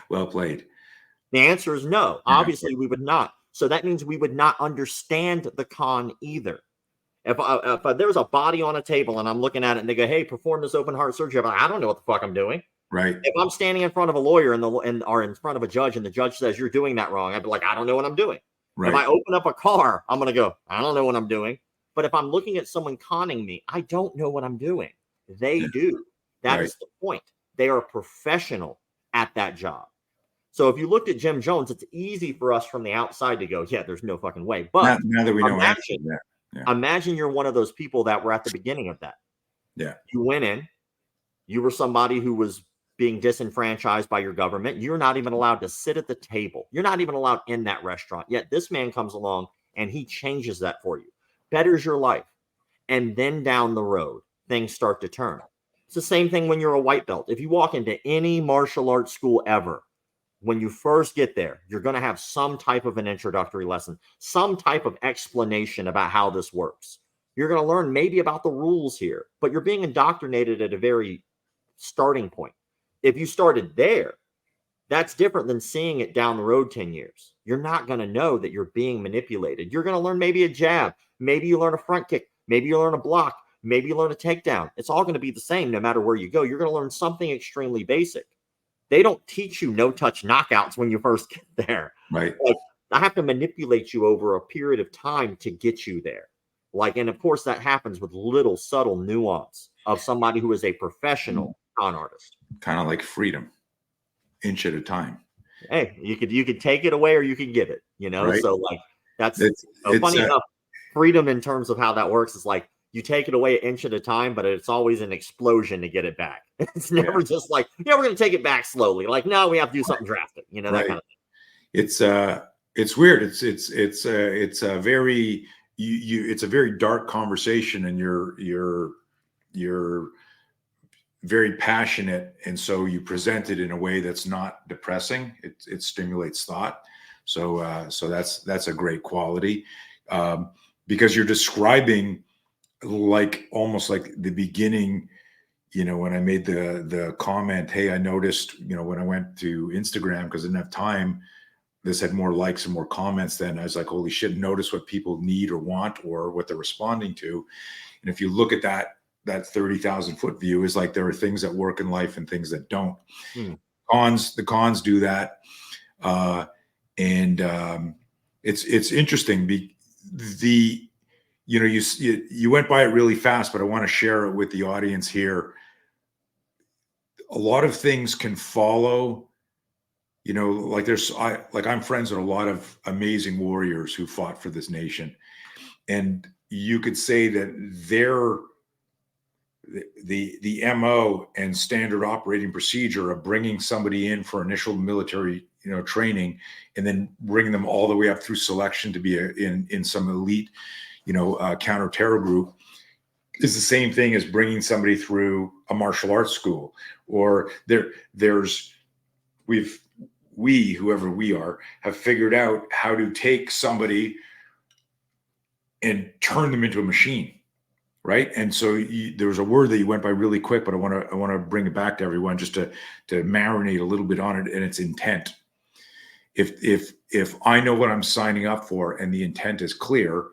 Well played. The answer is no. Obviously, we would not. So that means we would not understand the con either. If there was a body on a table and I'm looking at it and they go, "Hey, perform this open heart surgery," I'm like, I don't know what the fuck I'm doing. Right. If I'm standing in front of a lawyer or in front of a judge and the judge says you're doing that wrong, I'd be like, I don't know what I'm doing. Right. If I open up a car, I'm going to go, I don't know what I'm doing. But if I'm looking at someone conning me, I don't know what I'm doing. They do. That is the point. They are a professional at that job. So if you looked at Jim Jones, it's easy for us from the outside to go, yeah, there's no fucking way. But now that we know, imagine you're one of those people that were at the beginning of that. Yeah. You went in, you were somebody who was being disenfranchised by your government. You're not even allowed to sit at the table. You're not even allowed in that restaurant. Yet this man comes along and he changes that for you, betters your life. And then down the road, things start to turn. It's the same thing when you're a white belt. If you walk into any martial arts school ever, when you first get there, you're going to have some type of an introductory lesson, some type of explanation about how this works. You're going to learn maybe about the rules here, but you're being indoctrinated at a very starting point. If you started there, that's different than seeing it down the road 10 years. You're not going to know that you're being manipulated. You're going to learn maybe a jab. Maybe you learn a front kick. Maybe you learn a block. Maybe you learn a takedown. It's all going to be the same no matter where you go. You're going to learn something extremely basic. They don't teach you no-touch knockouts when you first get there. Right. Like, I have to manipulate you over a period of time to get you there. Like, and of course that happens with little subtle nuance of somebody who is a professional con artist. Kind of like freedom, inch at a time. Hey, you could take it away or you can give it, you know? Right. So like, that's funny enough. Freedom in terms of how that works is like, you take it away an inch at a time, but it's always an explosion to get it back. It's never just like, yeah, we're going to take it back slowly. Like, no, we have to do something drastic, you know, that kind of thing. It's weird. It's a very, it's a very dark conversation, and you're very passionate. And so you present it in a way that's not depressing. It stimulates thought. So that's a great quality, because you're describing like almost like the beginning, you know, when I made the comment, hey, I noticed, you know, when I went to Instagram, because I didn't have time, this had more likes and more comments. Then I was like, holy shit, notice what people need or want or what they're responding to. And if you look at that 30,000 foot view, is like there are things that work in life and things that don't. The cons do that. It's interesting. You know, you went by it really fast, but I want to share it with the audience here. A lot of things can follow, you know, like I'm friends with a lot of amazing warriors who fought for this nation. And you could say that the MO and standard operating procedure of bringing somebody in for initial military, you know, training, and then bringing them all the way up through selection to be in some elite, you know, counter-terror group, is the same thing as bringing somebody through a martial arts school. Or whoever we are, have figured out how to take somebody and turn them into a machine, right? And so there was a word that you went by really quick, but I want to bring it back to everyone just to marinate a little bit on it, and it's intent. If I know what I'm signing up for and the intent is clear,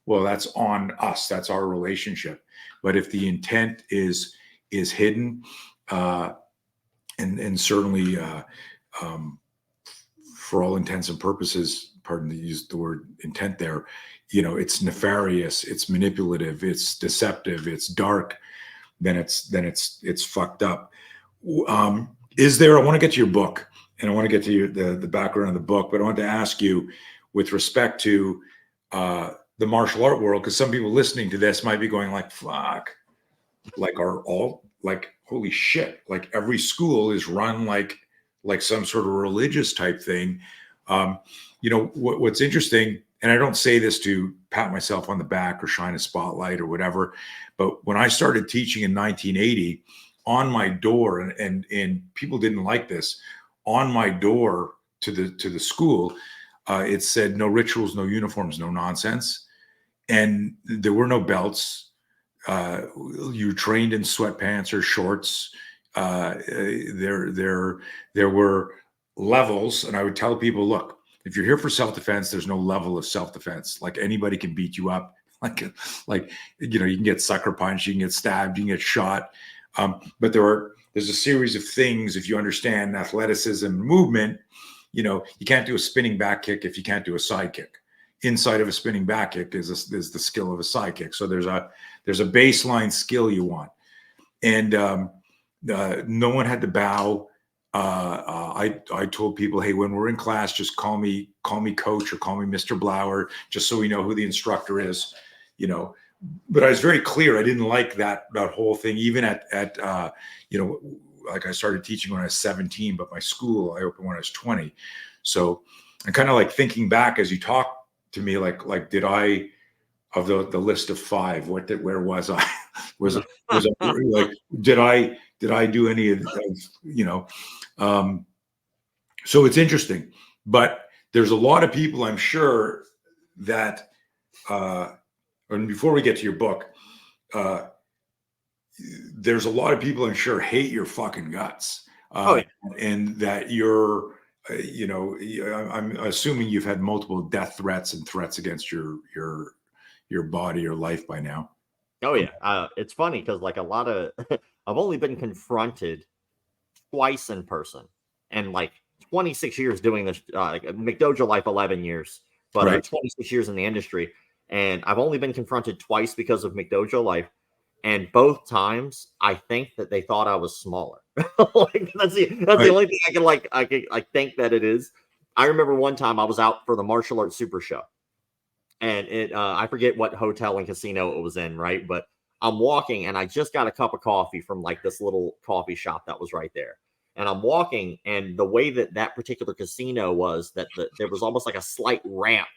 well, that's on us. That's our relationship. But if the intent is hidden, and certainly for all intents and purposes, pardon the use the word intent there, you know, it's nefarious, it's manipulative, it's deceptive, it's dark, then it's fucked up. Is there? I want to get to your book, and I want to get to the background of the book, but I want to ask you, with respect to the martial art world, because some people listening to this might be going like, "Fuck," like holy shit, like every school is run like some sort of religious type thing. You know, what's interesting, and I don't say this to pat myself on the back or shine a spotlight or whatever, but when I started teaching in 1980, on my door, and people didn't like this, on my door to the school, it said no rituals, no uniforms, no nonsense, and there were no belts. You trained in sweatpants or shorts. There were levels, and I would tell people, look, if you're here for self-defense, there's no level of self-defense. Like anybody can beat you up. Like you know, you can get sucker punched, you can get stabbed, you can get shot. But there's a series of things. If you understand athleticism, movement, you know, you can't do a spinning back kick if you can't do a side kick. Inside of a spinning back kick is the skill of a side kick. So there's a baseline skill you want, and no one had to bow. I told people, hey, when we're in class, just call me coach or call me Mr. Blauer, just so we know who the instructor is, you know. But I was very clear. I didn't like that whole thing, even at you know, like I started teaching when I was 17, but my school I opened when I was 20. So I'm kind of like thinking back as you talk to me, like did I, of the list of 5, where was I? was like, did I do any of you know? So it's interesting, but there's a lot of people, I'm sure, that and before we get to your book, there's a lot of people, I'm sure, hate your fucking guts. And that you're, you know, I'm assuming you've had multiple death threats and threats against your body or life by now. Oh yeah. It's funny because like a lot of, I've only been confronted twice in person, and like 26 years doing this, like McDojoLife 11 years, but Right. 26 years in the industry. And I've only been confronted twice because of McDojoLife. And both times, I think that they thought I was smaller. Like, that's the only thing I can think that it is. I remember one time I was out for the Martial Arts Super Show, and I forget what hotel and casino it was in, right? But I'm walking, and I just got a cup of coffee from like this little coffee shop that was right there. And I'm walking, and the way that particular casino was, that there was almost like a slight ramp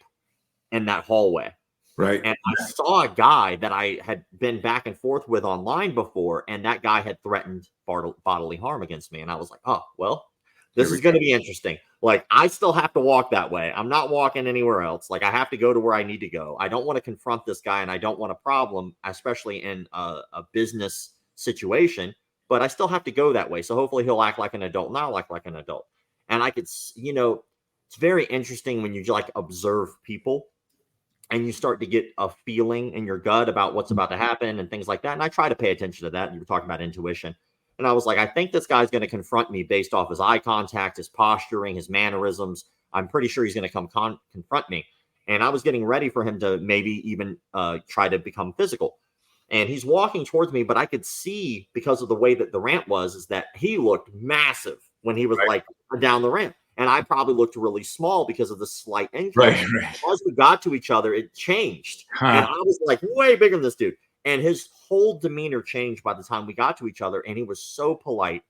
in that hallway. Right. And I saw a guy that I had been back and forth with online before, and that guy had threatened bodily harm against me. And I was like, oh, well, this is going to be interesting. Like, I still have to walk that way. I'm not walking anywhere else. Like, I have to go to where I need to go. I don't want to confront this guy, and I don't want a problem, especially in a business situation, but I still have to go that way. So hopefully he'll act like an adult, and I'll act like an adult. And I could, you know, it's very interesting when you like observe people, and you start to get a feeling in your gut about what's about to happen and things like that. And I try to pay attention to that. You were talking about intuition. And I was like, I think this guy's going to confront me based off his eye contact, his posturing, his mannerisms. I'm pretty sure he's going to come confront me. And I was getting ready for him to maybe even try to become physical. And he's walking towards me, but I could see, because of the way that the ramp was, is that he looked massive when he was like down the ramp. And I probably looked really small because of the slight incline. Right. As we got to each other, it changed. And I was like way bigger than this dude. And his whole demeanor changed by the time we got to each other. And he was so polite.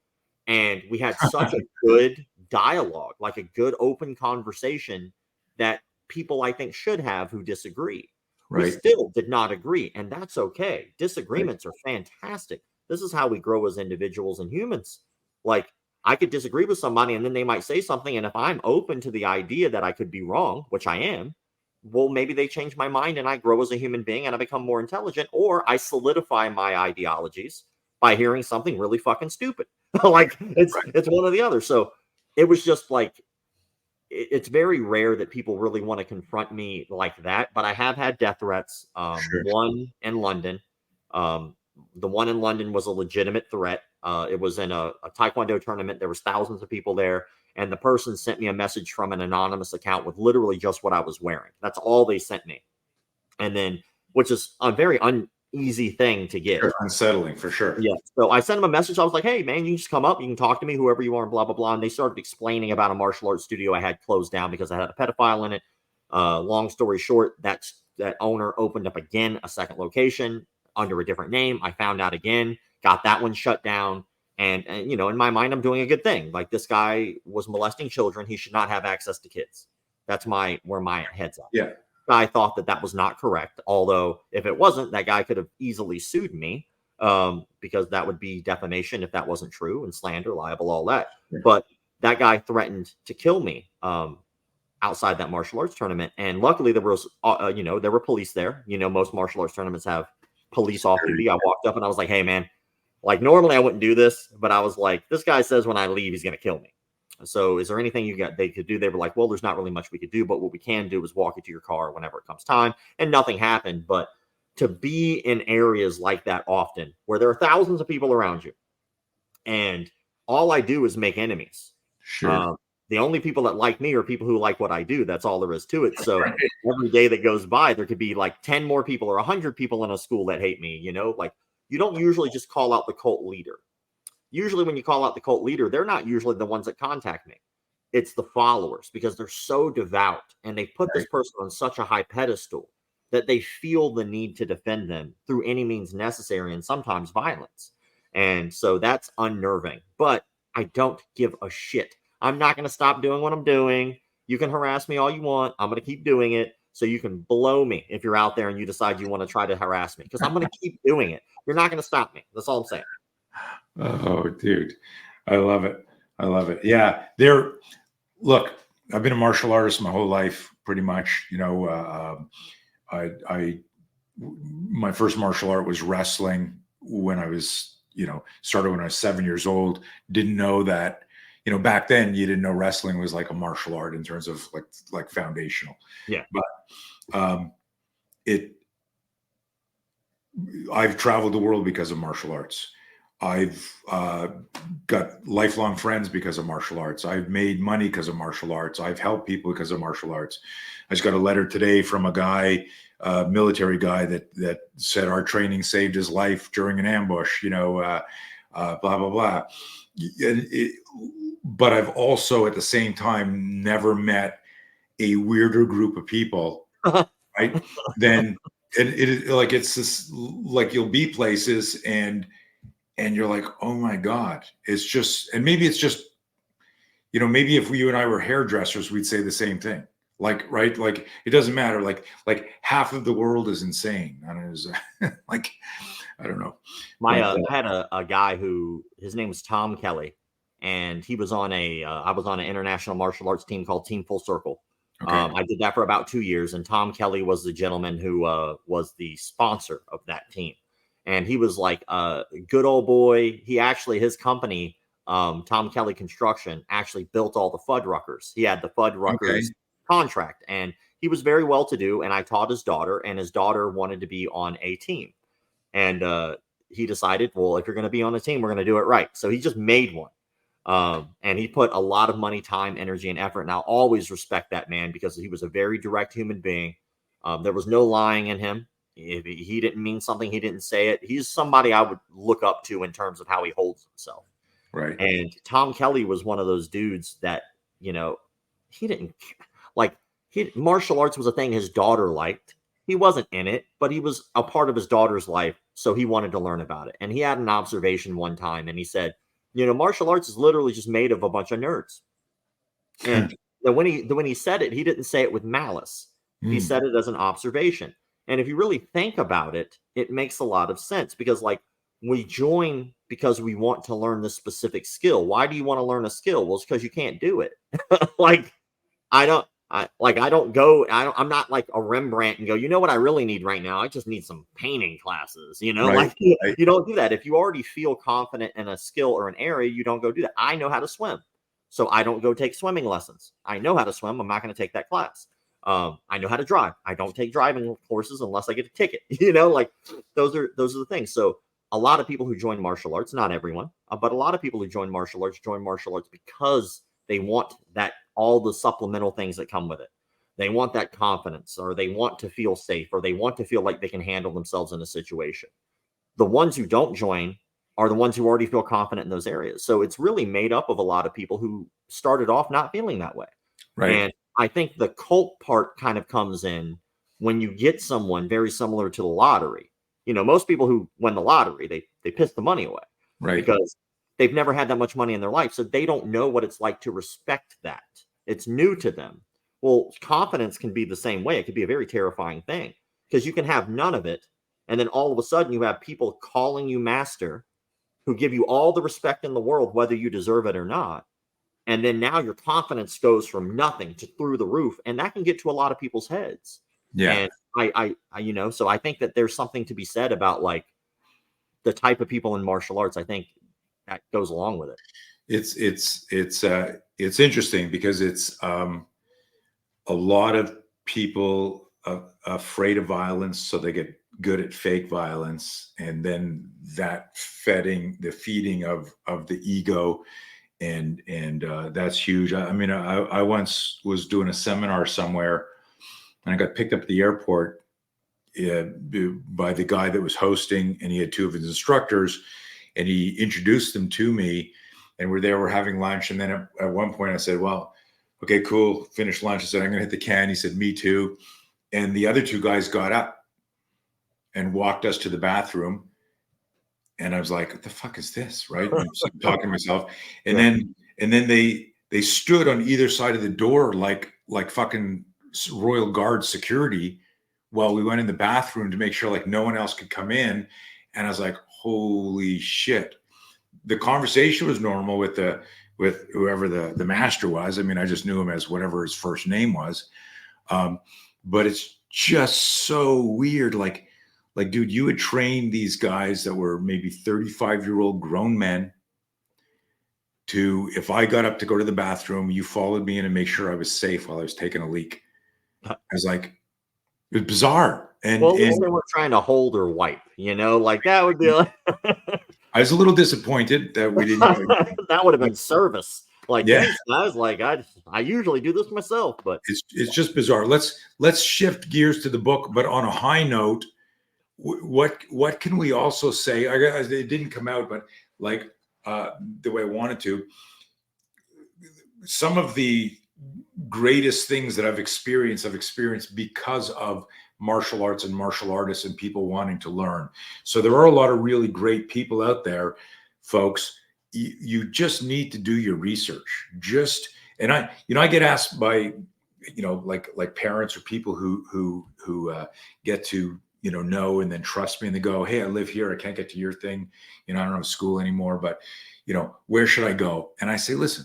And we had such a good dialogue, like a good open conversation that people, I think, should have who disagree. Right. We still did not agree. And that's okay. Disagreements are fantastic. This is how we grow as individuals and humans. Like, I could disagree with somebody, and then they might say something. And if I'm open to the idea that I could be wrong, which I am, well, maybe they change my mind and I grow as a human being and I become more intelligent, or I solidify my ideologies by hearing something really fucking stupid. Like, it's one or the other. So it was just like, it's very rare that people really want to confront me like that. But I have had death threats. One in London. The one in London was a legitimate threat. It was in a Taekwondo tournament. There was thousands of people there. And the person sent me a message from an anonymous account with literally just what I was wearing. That's all they sent me. And then, which is a very uneasy thing to get. Sure, unsettling for sure. Yeah. So I sent them a message. I was like, hey, man, you can just come up. You can talk to me, whoever you are, and blah, blah, blah. And they started explaining about a martial arts studio I had closed down because I had a pedophile in it. Long story short, that owner opened up again a second location under a different name. I found out again, got that one shut down. And, you know, in my mind, I'm doing a good thing. Like, this guy was molesting children. He should not have access to kids. That's where my head's at. Yeah. I thought that was not correct. Although if it wasn't, that guy could have easily sued me because that would be defamation if that wasn't true, and slander, libel, all that. Yeah. But that guy threatened to kill me outside that martial arts tournament. And luckily there was, there were police there. You know, most martial arts tournaments have police off duty. I walked up and I was like, hey, man, like, normally I wouldn't do this, but I was like, this guy says when I leave, he's going to kill me. So is there anything they could do? They were like, well, there's not really much we could do, but what we can do is walk you to your car whenever it comes time. And nothing happened. But to be in areas like that often, where there are thousands of people around you, and all I do is make enemies. Sure. The only people that like me are people who like what I do. That's all there is to it. So every day that goes by, there could be like 10 more people or 100 people in a school that hate me. You know, like, you don't usually just call out the cult leader. Usually when you call out the cult leader, they're not usually the ones that contact me. It's the followers, because they're so devout and they put this person on such a high pedestal that they feel the need to defend them through any means necessary, and sometimes violence. And so that's unnerving, but I don't give a shit. I'm not going to stop doing what I'm doing. You can harass me all you want. I'm going to keep doing it. So you can blow me if you're out there and you decide you want to try to harass me, because I'm going to keep doing it. You're not going to stop me. That's all I'm saying. Oh, dude. I love it. I love it. Yeah. Look, I've been a martial artist my whole life, pretty much. You know, my first martial art was wrestling when I was, started when I was 7 years old. Didn't know that, back then you didn't know wrestling was like a martial art in terms of like foundational. Yeah. But I've traveled the world because of martial arts. I've got lifelong friends because of martial arts. I've made money because of martial arts. I've helped people because of martial arts. I just got a letter today from a guy, military guy, that said our training saved his life during an ambush, blah, blah, blah. But I've also at the same time never met a weirder group of people, right? Then it's this, like, you'll be places and you're like, oh my God, it's just, and maybe it's just, maybe if you and I were hairdressers, we'd say the same thing. Like, right? Like, it doesn't matter. Like half of the world is insane. And it was like, I don't know. I had a guy who, his name was Tom Kelly, and he was on I was on an international martial arts team called Team Full Circle. Okay. I did that for about 2 years, and Tom Kelly was the gentleman who was the sponsor of that team. And he was like a good old boy. He actually, his company, Tom Kelly Construction, actually built all the Fuddruckers. He had the Fuddruckers contract, and he was very well to do. And I taught his daughter, and his daughter wanted to be on a team. And he decided, well, if you're going to be on a team, we're going to do it right. So he just made one. And he put a lot of money, time, energy, and effort. And I'll always respect that man, because he was a very direct human being. There was no lying in him. If he didn't mean something, he didn't say it. He's somebody I would look up to in terms of how he holds himself. Right. And Tom Kelly was one of those dudes that, he didn't like, martial arts was a thing his daughter liked. He wasn't in it, but he was a part of his daughter's life. So he wanted to learn about it. And he had an observation one time, and he said, martial arts is literally just made of a bunch of nerds. And when he said it, he didn't say it with malice. He said it as an observation. And if you really think about it, it makes a lot of sense, because like, we join because we want to learn this specific skill. Why do you want to learn a skill? Well, it's because you can't do it. I'm not like a Rembrandt and go, you know what I really need right now? I just need some painting classes, Right. You don't do that. If you already feel confident in a skill or an area, you don't go do that. I know how to swim, so I don't go take swimming lessons. I know how to swim. I'm not going to take that class. I know how to drive. I don't take driving courses unless I get a ticket. Those are the things. So a lot of people who join martial arts, not everyone, but a lot of people who join martial arts because They want that, all the supplemental things that come with it. They want that confidence, or they want to feel safe, or they want to feel like they can handle themselves in a situation. The ones who don't join are the ones who already feel confident in those areas. So it's really made up of a lot of people who started off not feeling that way. Right. And I think the cult part kind of comes in when you get someone very similar to the lottery. Most people who win the lottery, they piss the money away. Right. Because they've never had that much money in their life. So they don't know what it's like to respect that. It's new to them. Well, confidence can be the same way. It could be a very terrifying thing, because you can have none of it, and then all of a sudden you have people calling you master who give you all the respect in the world, whether you deserve it or not. And then now your confidence goes from nothing to through the roof. And that can get to a lot of people's heads. Yeah. And so I think that there's something to be said about like the type of people in martial arts. I think that goes along with it. It's interesting because it's a lot of people afraid of violence, so they get good at fake violence, and then that feeding of the ego, and that's huge. I once was doing a seminar somewhere, and I got picked up at the airport by the guy that was hosting, and he had two of his instructors, and he introduced them to me, and we're having lunch, and then at one point I said, well, okay, cool, finished lunch. I said, I'm gonna hit the can. He said, me too. And the other two guys got up and walked us to the bathroom. And I was like, what the fuck is this? Right. And I'm talking to myself. And then they stood on either side of the door like fucking Royal Guard security while we went in the bathroom to make sure like no one else could come in. And I was like, holy shit. The conversation was normal with whoever the master was. I mean, I just knew him as whatever his first name was. But it's just so weird. Like, dude, you would train these guys that were maybe 35-year-old grown men to, if I got up to go to the bathroom, you followed me in and make sure I was safe while I was taking a leak. I was like, it was bizarre. And well, they were trying to hold or wipe, like that would be like I was a little disappointed that we didn't. That would have been service. Like, yeah, thanks, guys. Like I usually do this myself, but it's just bizarre. Let's shift gears to the book, but on a high note, what can we also say? It didn't come out, but like the way I wanted to. Some of the greatest things that I've experienced because of martial arts and martial artists and people wanting to learn. So there are a lot of really great people out there, folks. You just need to do your research. I get asked by, like parents or people who get to, know and then trust me, and they go, hey, I live here. I can't get to your thing. I don't have school anymore, but where should I go? And I say, listen,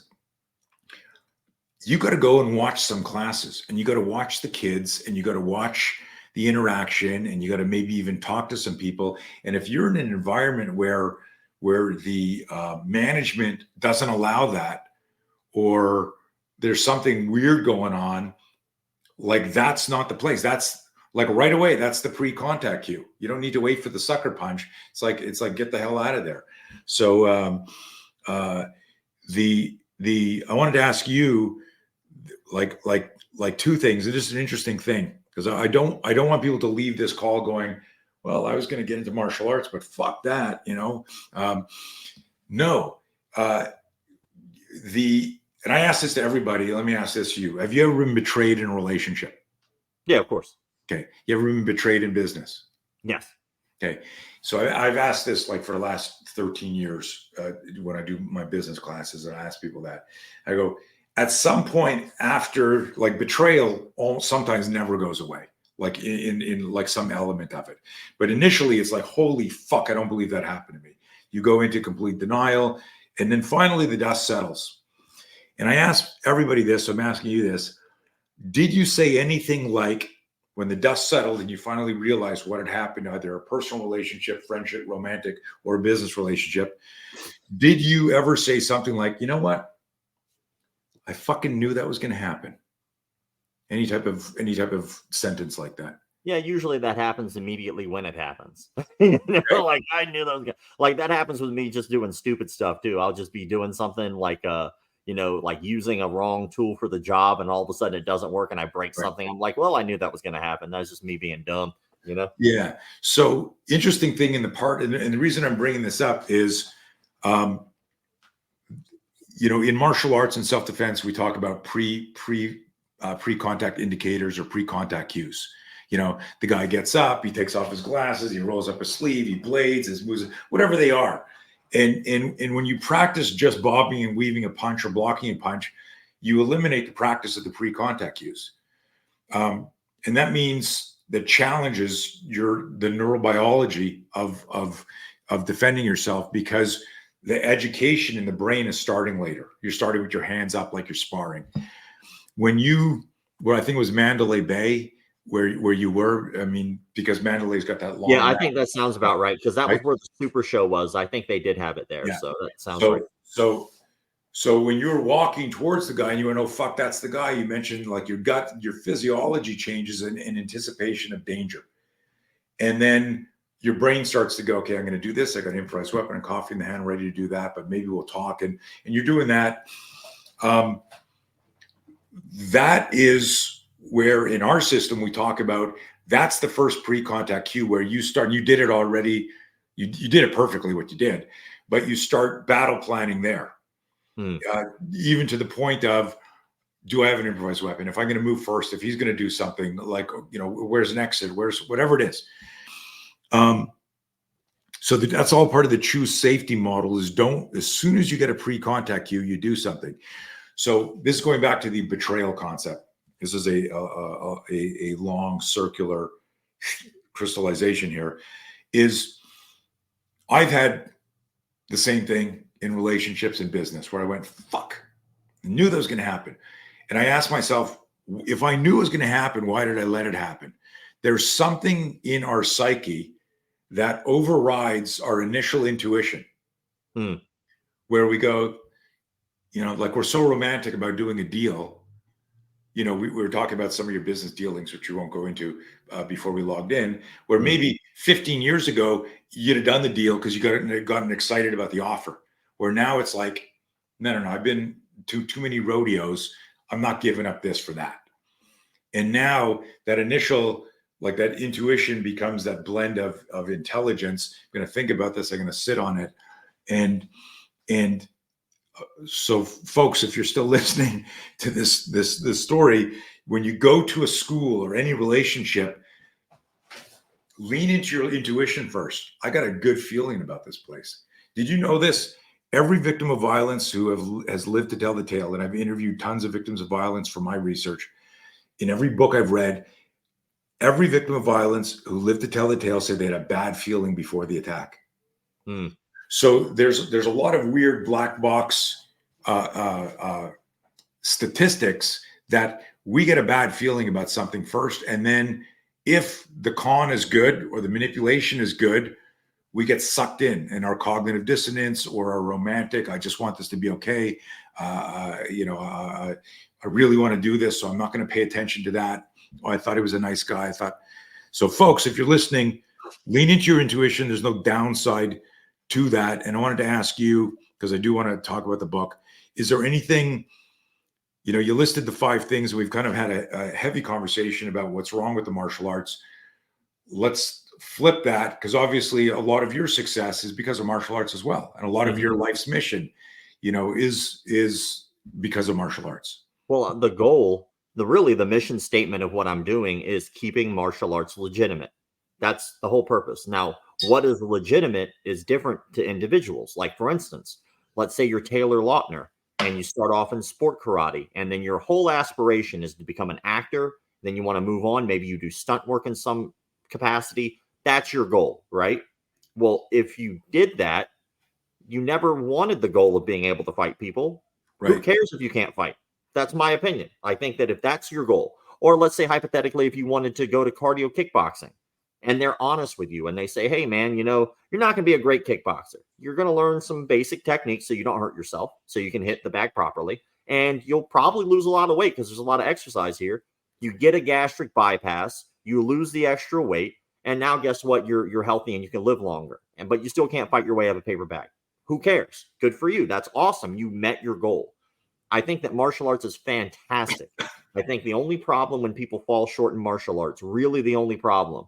you got to go and watch some classes, and you got to watch the kids, and you got to watch the interaction, and you got to maybe even talk to some people. And if you're in an environment where the management doesn't allow that, or there's something weird going on, like that's not the place. That's like right away, that's the pre-contact cue. You don't need to wait for the sucker punch. It's like get the hell out of there. So I wanted to ask you like two things. It is an interesting thing, because I don't want people to leave this call going, well, I was going to get into martial arts, but fuck that, no. And I ask this to everybody. Let me ask this to you. Have you ever been betrayed in a relationship? Yeah, of course. Okay. You ever been betrayed in business? Yes. Okay. So I've asked this like for the last 13 years when I do my business classes, and I ask people that. I go, at some point after, like, betrayal sometimes never goes away, like in like some element of it. But initially it's like, holy fuck, I don't believe that happened to me. You go into complete denial, and then finally the dust settles. And I ask everybody this, so I'm asking you this. Did you say anything like, when the dust settled and you finally realized what had happened, either a personal relationship, friendship, romantic, or a business relationship, did you ever say something like, you know what? I fucking knew that was going to happen. Any type of sentence like that. Yeah, usually that happens immediately when it happens. Like I knew that was like that happens with me just doing stupid stuff too. I'll just be doing something like like using a wrong tool for the job, and all of a sudden it doesn't work and I break something. I'm like, well, I knew that was going to happen. That's just me being dumb, Yeah. So interesting thing in the part, and the reason I'm bringing this up is, in martial arts and self-defense, we talk about pre-contact indicators or pre-contact cues. The guy gets up, he takes off his glasses, he rolls up his sleeve, he blades, his moves, whatever they are. And when you practice just bobbing and weaving a punch or blocking a punch, you eliminate the practice of the pre-contact cues. And that means that challenges the neurobiology of defending yourself, because the education in the brain is starting later. You're starting with your hands up like you're sparring. Where I think it was Mandalay Bay, where you were, because Mandalay's got that long. Yeah, I think that sounds about right, because that was where the Super Show was. I think they did have it there. Yeah. So that sounds right. So when you were walking towards the guy and you went, oh, fuck, that's the guy, you mentioned like your gut, your physiology changes in anticipation of danger. And then your brain starts to go, okay, I'm going to do this. I got an improvised weapon and coffee in the hand, ready to do that, but maybe we'll talk. And you're doing that. That is where in our system we talk about, that's the first pre-contact cue where you start, you did it already. You did it perfectly what you did, but you start battle planning there. Even to the point of, do I have an improvised weapon? If I'm going to move first, if he's going to do something like, where's an exit, where's whatever it is. So that's all part of the choose safety model is as soon as you get a pre-contact cue, you do something. So this is going back to the betrayal concept. This is a long circular crystallization here. I've had the same thing in relationships and business where I went, fuck, I knew that was going to happen. And I asked myself, if I knew it was going to happen, why did I let it happen? There's something in our psyche that overrides our initial intuition, where we go, like we're so romantic about doing a deal. We were talking about some of your business dealings, which we won't go into before we logged in, where maybe 15 years ago, you'd have done the deal because you gotten excited about the offer, where now it's like, no, I've been to too many rodeos. I'm not giving up this for that. And now that initial, like that intuition becomes that blend of intelligence. I'm going to think about this. I'm going to sit on it. And so folks, if you're still listening to this story, when you go to a school or any relationship, lean into your intuition first. I got a good feeling about this place. Did you know this? Every victim of violence who has lived to tell the tale, and I've interviewed tons of victims of violence for my research. In every book I've read, every victim of violence who lived to tell the tale said they had a bad feeling before the attack. So there's a lot of weird black box statistics that we get a bad feeling about something first, and then if the con is good or the manipulation is good, we get sucked in, and our cognitive dissonance or our romantic, I just want this to be okay. I really want to do this, so I'm not going to pay attention to that. Oh, I thought he was a nice guy. So folks, if you're listening, lean into your intuition. There's no downside to that. And I wanted to ask you, because I do want to talk about the book, is there anything, you listed the 5 things. We've kind of had a heavy conversation about what's wrong with the martial arts. Let's flip that, because obviously a lot of your success is because of martial arts as well. And a lot of your life's mission, is because of martial arts. Well, the goal, the mission statement of what I'm doing is keeping martial arts legitimate. That's the whole purpose. Now, what is legitimate is different to individuals. Like, for instance, let's say you're Taylor Lautner and you start off in sport karate, and then your whole aspiration is to become an actor. Then you want to move on. Maybe you do stunt work in some capacity. That's your goal, right? Well, if you did that, you never wanted the goal of being able to fight people. Right. Who cares if you can't fight? That's my opinion. I think that if that's your goal, or let's say hypothetically, if you wanted to go to cardio kickboxing and they're honest with you and they say, hey man, you're not going to be a great kickboxer. You're going to learn some basic techniques so you don't hurt yourself, so you can hit the bag properly. And you'll probably lose a lot of weight because there's a lot of exercise here. You get a gastric bypass, you lose the extra weight. And now guess what? You're healthy and you can live longer, but you still can't fight your way out of a paper bag. Who cares? Good for you. That's awesome. You met your goal. I think that martial arts is fantastic. I think the only problem when people fall short in martial arts, really the only problem,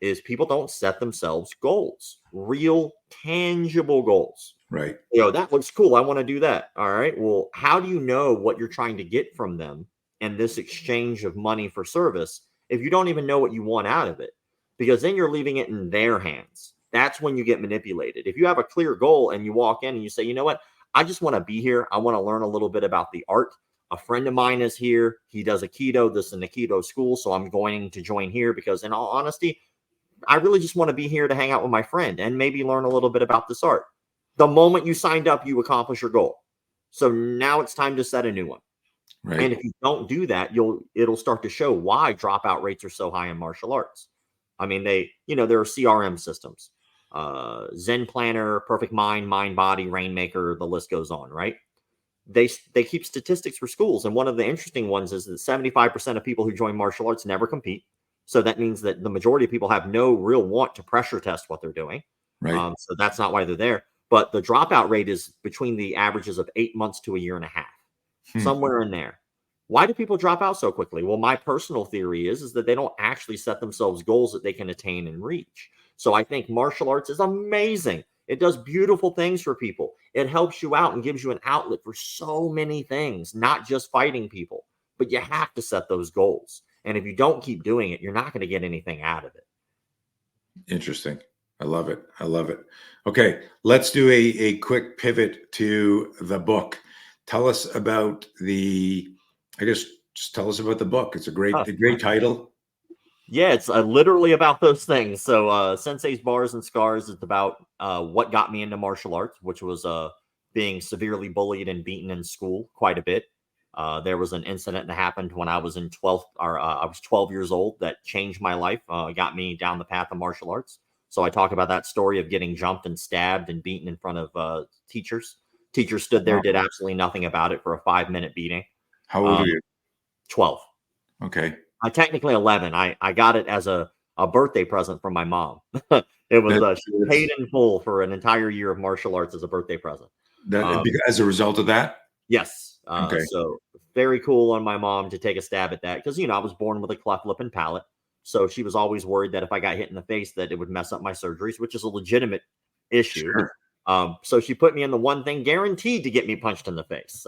is people don't set themselves goals, real tangible goals. Right. That looks cool. I want to do that. All right. Well, how do you know what you're trying to get from them and this exchange of money for service if you don't even know what you want out of it? Because then you're leaving it in their hands. That's when you get manipulated. If you have a clear goal and you walk in and you say, you know what, I just want to be here. I want to learn a little bit about the art. A friend of mine is here. He does Aikido. This is an Aikido school. So I'm going to join here because, in all honesty, I really just want to be here to hang out with my friend and maybe learn a little bit about this art. The moment you signed up, you accomplish your goal. So now it's time to set a new one. Right. And if you don't do that, it'll start to show why dropout rates are so high in martial arts. I mean, there are CRM systems, Zen Planner, Perfect Mind, Mind Body, Rainmaker, the list goes on, right? They keep statistics for schools. And one of the interesting ones is that 75% of people who join martial arts never compete. So that means that the majority of people have no real want to pressure test what they're doing. Right. So that's not why they're there. But the dropout rate is between the averages of 8 months to a year and a half, somewhere in there. Why do people drop out so quickly? Well, my personal theory is that they don't actually set themselves goals that they can attain and reach. So I think martial arts is amazing. It does beautiful things for people. It helps you out and gives you an outlet for so many things, not just fighting people. But you have to set those goals. And if you don't keep doing it, you're not going to get anything out of it. Interesting. I love it. I love it. Okay, let's do a quick pivot to the book. Tell us about just tell us about the book. It's a great title. Yeah, it's literally about those things. So Sensei's Bars and Scars is about what got me into martial arts, which was being severely bullied and beaten in school quite a bit. There was an incident that happened when I was I was 12 years old that changed my life, got me down the path of martial arts. So I talk about that story of getting jumped and stabbed and beaten in front of teachers. Teachers stood there, did absolutely nothing about it for a 5-minute beating. How old are you? 12. Okay. Technically 11. I got it as a birthday present from my mom. It was she paid in full for an entire year of martial arts as a birthday present. As a result of that? Yes. Okay. So very cool on my mom to take a stab at that because, I was born with a cleft lip and palate. So she was always worried that if I got hit in the face that it would mess up my surgeries, which is a legitimate issue. Sure. So she put me in the one thing guaranteed to get me punched in the face.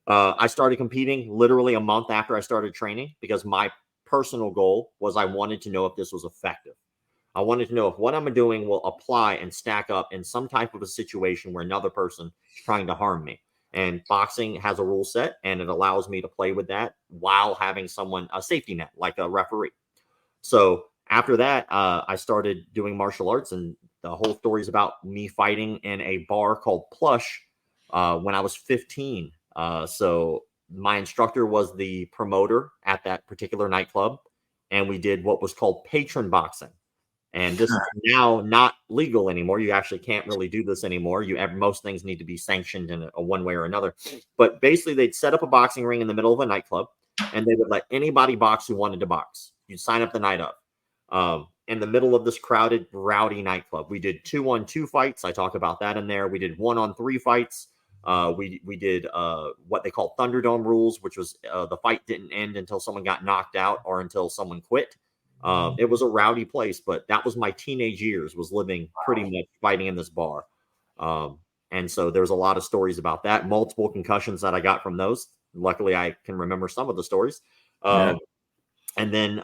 I started competing literally a month after I started training because my personal goal was I wanted to know if this was effective. I wanted to know if what I'm doing will apply and stack up in some type of a situation where another person is trying to harm me. And boxing has a rule set, and it allows me to play with that while having a safety net, like a referee. So after that, I started doing martial arts, and the whole story is about me fighting in a bar called Plush when I was 15. So my instructor was the promoter at that particular nightclub, and we did what was called patron boxing. And this is now not legal anymore. You actually can't really do this anymore. Most things need to be sanctioned in a one way or another. But basically, they'd set up a boxing ring in the middle of a nightclub, and they would let anybody box who wanted to box. You'd sign up the night up. In the middle of this crowded, rowdy nightclub, we did 2-on-2 fights. I talk about that in there. We did 1-on-3 fights. We did what they call Thunderdome rules, which was the fight didn't end until someone got knocked out or until someone quit. It was a rowdy place, but that was my teenage years, was living pretty much fighting in this bar. And so there's a lot of stories about that, multiple concussions that I got from those. Luckily, I can remember some of the stories. And then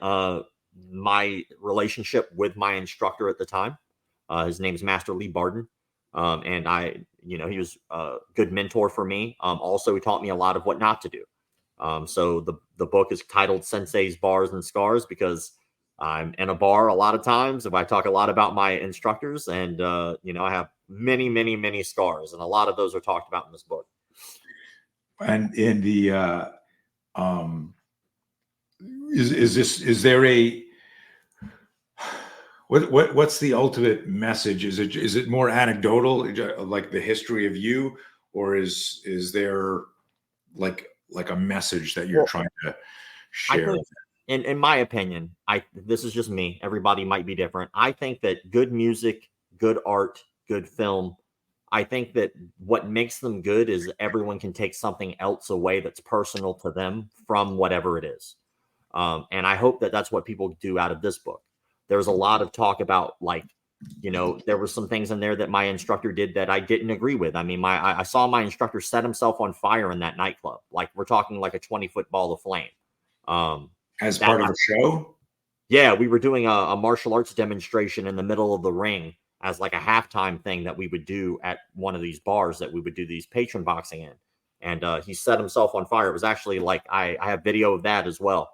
my relationship with my instructor at the time, his name's Master Lee Barden. And he was a good mentor for me. Also, he taught me a lot of what not to do. So the book is titled Sensei's Bars and Scars because I'm in a bar a lot of times. If I talk a lot about my instructors, and I have many, many, many scars, and a lot of those are talked about in this book. And in the is there a what's the ultimate message? Is it more anecdotal, like the history of you, or is there like a message that you're trying to share? In my opinion, this is just me. Everybody might be different. I think that good music, good art, good film I think that what makes them good is everyone can take something else away that's personal to them from whatever it is. And I hope that that's what people do out of this book. There's a lot of talk about, like, there were some things in there that my instructor did that I didn't agree with. I mean, I saw my instructor set himself on fire in that nightclub. Like, we're talking like a 20-foot ball of flame. As part of the show? Yeah, we were doing a martial arts demonstration in the middle of the ring as like a halftime thing that we would do at one of these bars that we would do these patron boxing in. And he set himself on fire. It was actually like, I have video of that as well,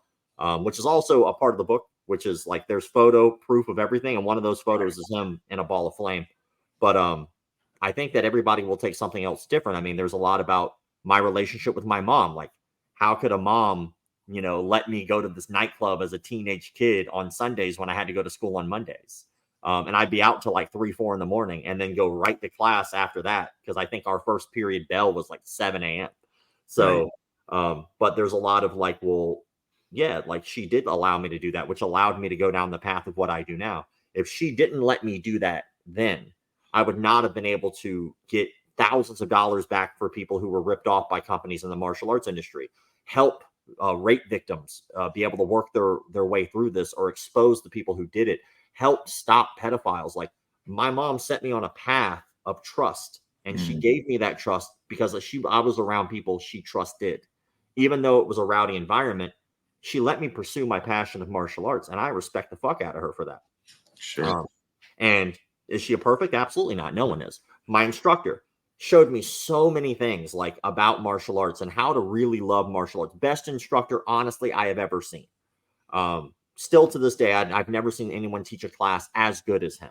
which is also a part of the book, which is like there's photo proof of everything. And one of those photos is him in a ball of flame. But I think that everybody will take something else different. I mean, there's a lot about my relationship with my mom. Like, how could a mom, let me go to this nightclub as a teenage kid on Sundays when I had to go to school on Mondays? And I'd be out till like 3, 4 in the morning and then go right to class after that. Cause I think our first period bell was like 7 a.m. So, but there's a lot of like, well, yeah, like she did allow me to do that, which allowed me to go down the path of what I do now. If she didn't let me do that then, I would not have been able to get thousands of dollars back for people who were ripped off by companies in the martial arts industry, help rape victims be able to work their way through this, or expose the people who did it, help stop pedophiles. Like, my mom set me on a path of trust, and she gave me that trust because I was around people she trusted. Even though it was a rowdy environment, she let me pursue my passion of martial arts, and I respect the fuck out of her for that. Sure. And is she a perfect? Absolutely not. No one is. My instructor showed me so many things like about martial arts and how to really love martial arts. Best instructor, honestly, I have ever seen. Still to this day, I've never seen anyone teach a class as good as him.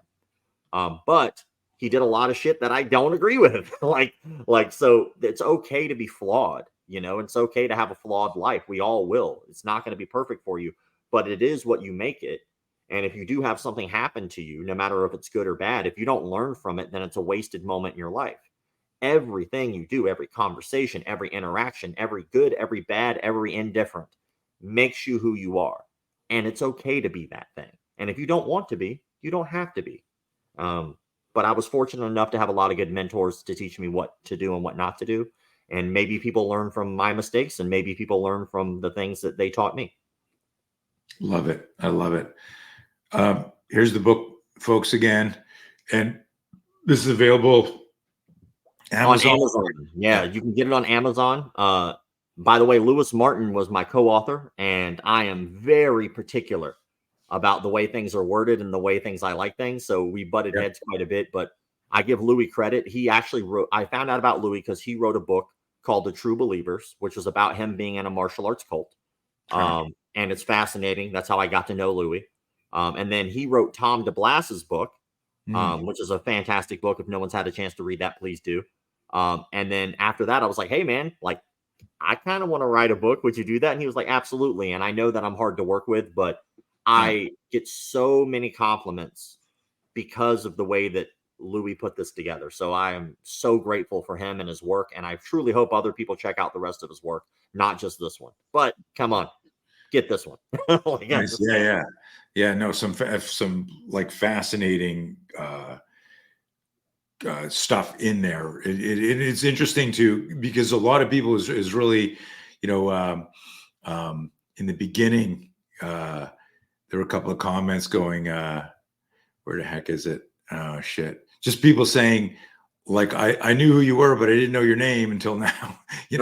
But he did a lot of shit that I don't agree with. So it's okay to be flawed. It's okay to have a flawed life. We all will. It's not going to be perfect for you, but it is what you make it. And if you do have something happen to you, no matter if it's good or bad, if you don't learn from it, then it's a wasted moment in your life. Everything you do, every conversation, every interaction, every good, every bad, every indifferent makes you who you are. And it's okay to be that thing. And if you don't want to be, you don't have to be. But I was fortunate enough to have a lot of good mentors to teach me what to do and what not to do. And maybe people learn from my mistakes, and maybe people learn from the things that they taught me. Love it. I love it. Here's the book, folks, again. And this is available on Amazon. Yeah, you can get it on Amazon. By the way, Lewis Martin was my co-author, and I am very particular about the way things are worded and the way I like things. So we butted heads quite a bit, but I give Louis credit. He actually I found out about Louis because he wrote a book called The True Believers, which was about him being in a martial arts cult. And it's fascinating. That's how I got to know Louis. And then he wrote Tom DeBlass's book, which is a fantastic book. If no one's had a chance to read that, please do. And then after that, I was like, hey, man, like, I kind of want to write a book. Would you do that? And he was like, absolutely. And I know that I'm hard to work with, but I get so many compliments because of the way that Louis put this together. So I am so grateful for him and his work. And I truly hope other people check out the rest of his work, not just this one. But come on, get this one. Nice. Yeah. No, some like fascinating stuff in there. It's interesting too, because a lot of people is really, in the beginning, there were a couple of comments going, where the heck is it? Oh shit. Just people saying, like, I knew who you were, but I didn't know your name until now. Here,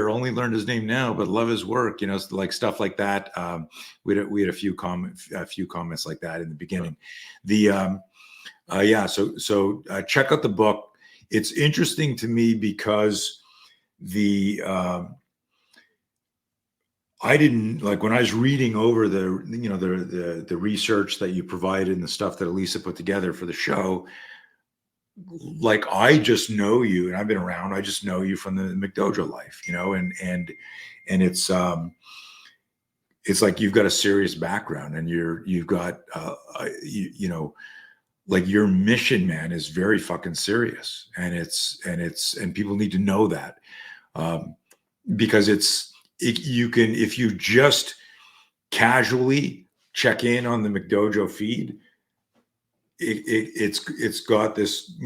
only learned his name now, but love his work, like stuff like that. We had a few comments like that in the beginning. So check out the book. It's interesting to me because I didn't, like, when I was reading over the research that you provided and the stuff that Elisa put together for the show, like, I just know you, and I've been around. I just know you from the McDojoLife, and it's like you've got a serious background, and you've got like, your mission, man, is very fucking serious, and people need to know that, because you can, if you just casually check in on the McDojo feed, it's got this,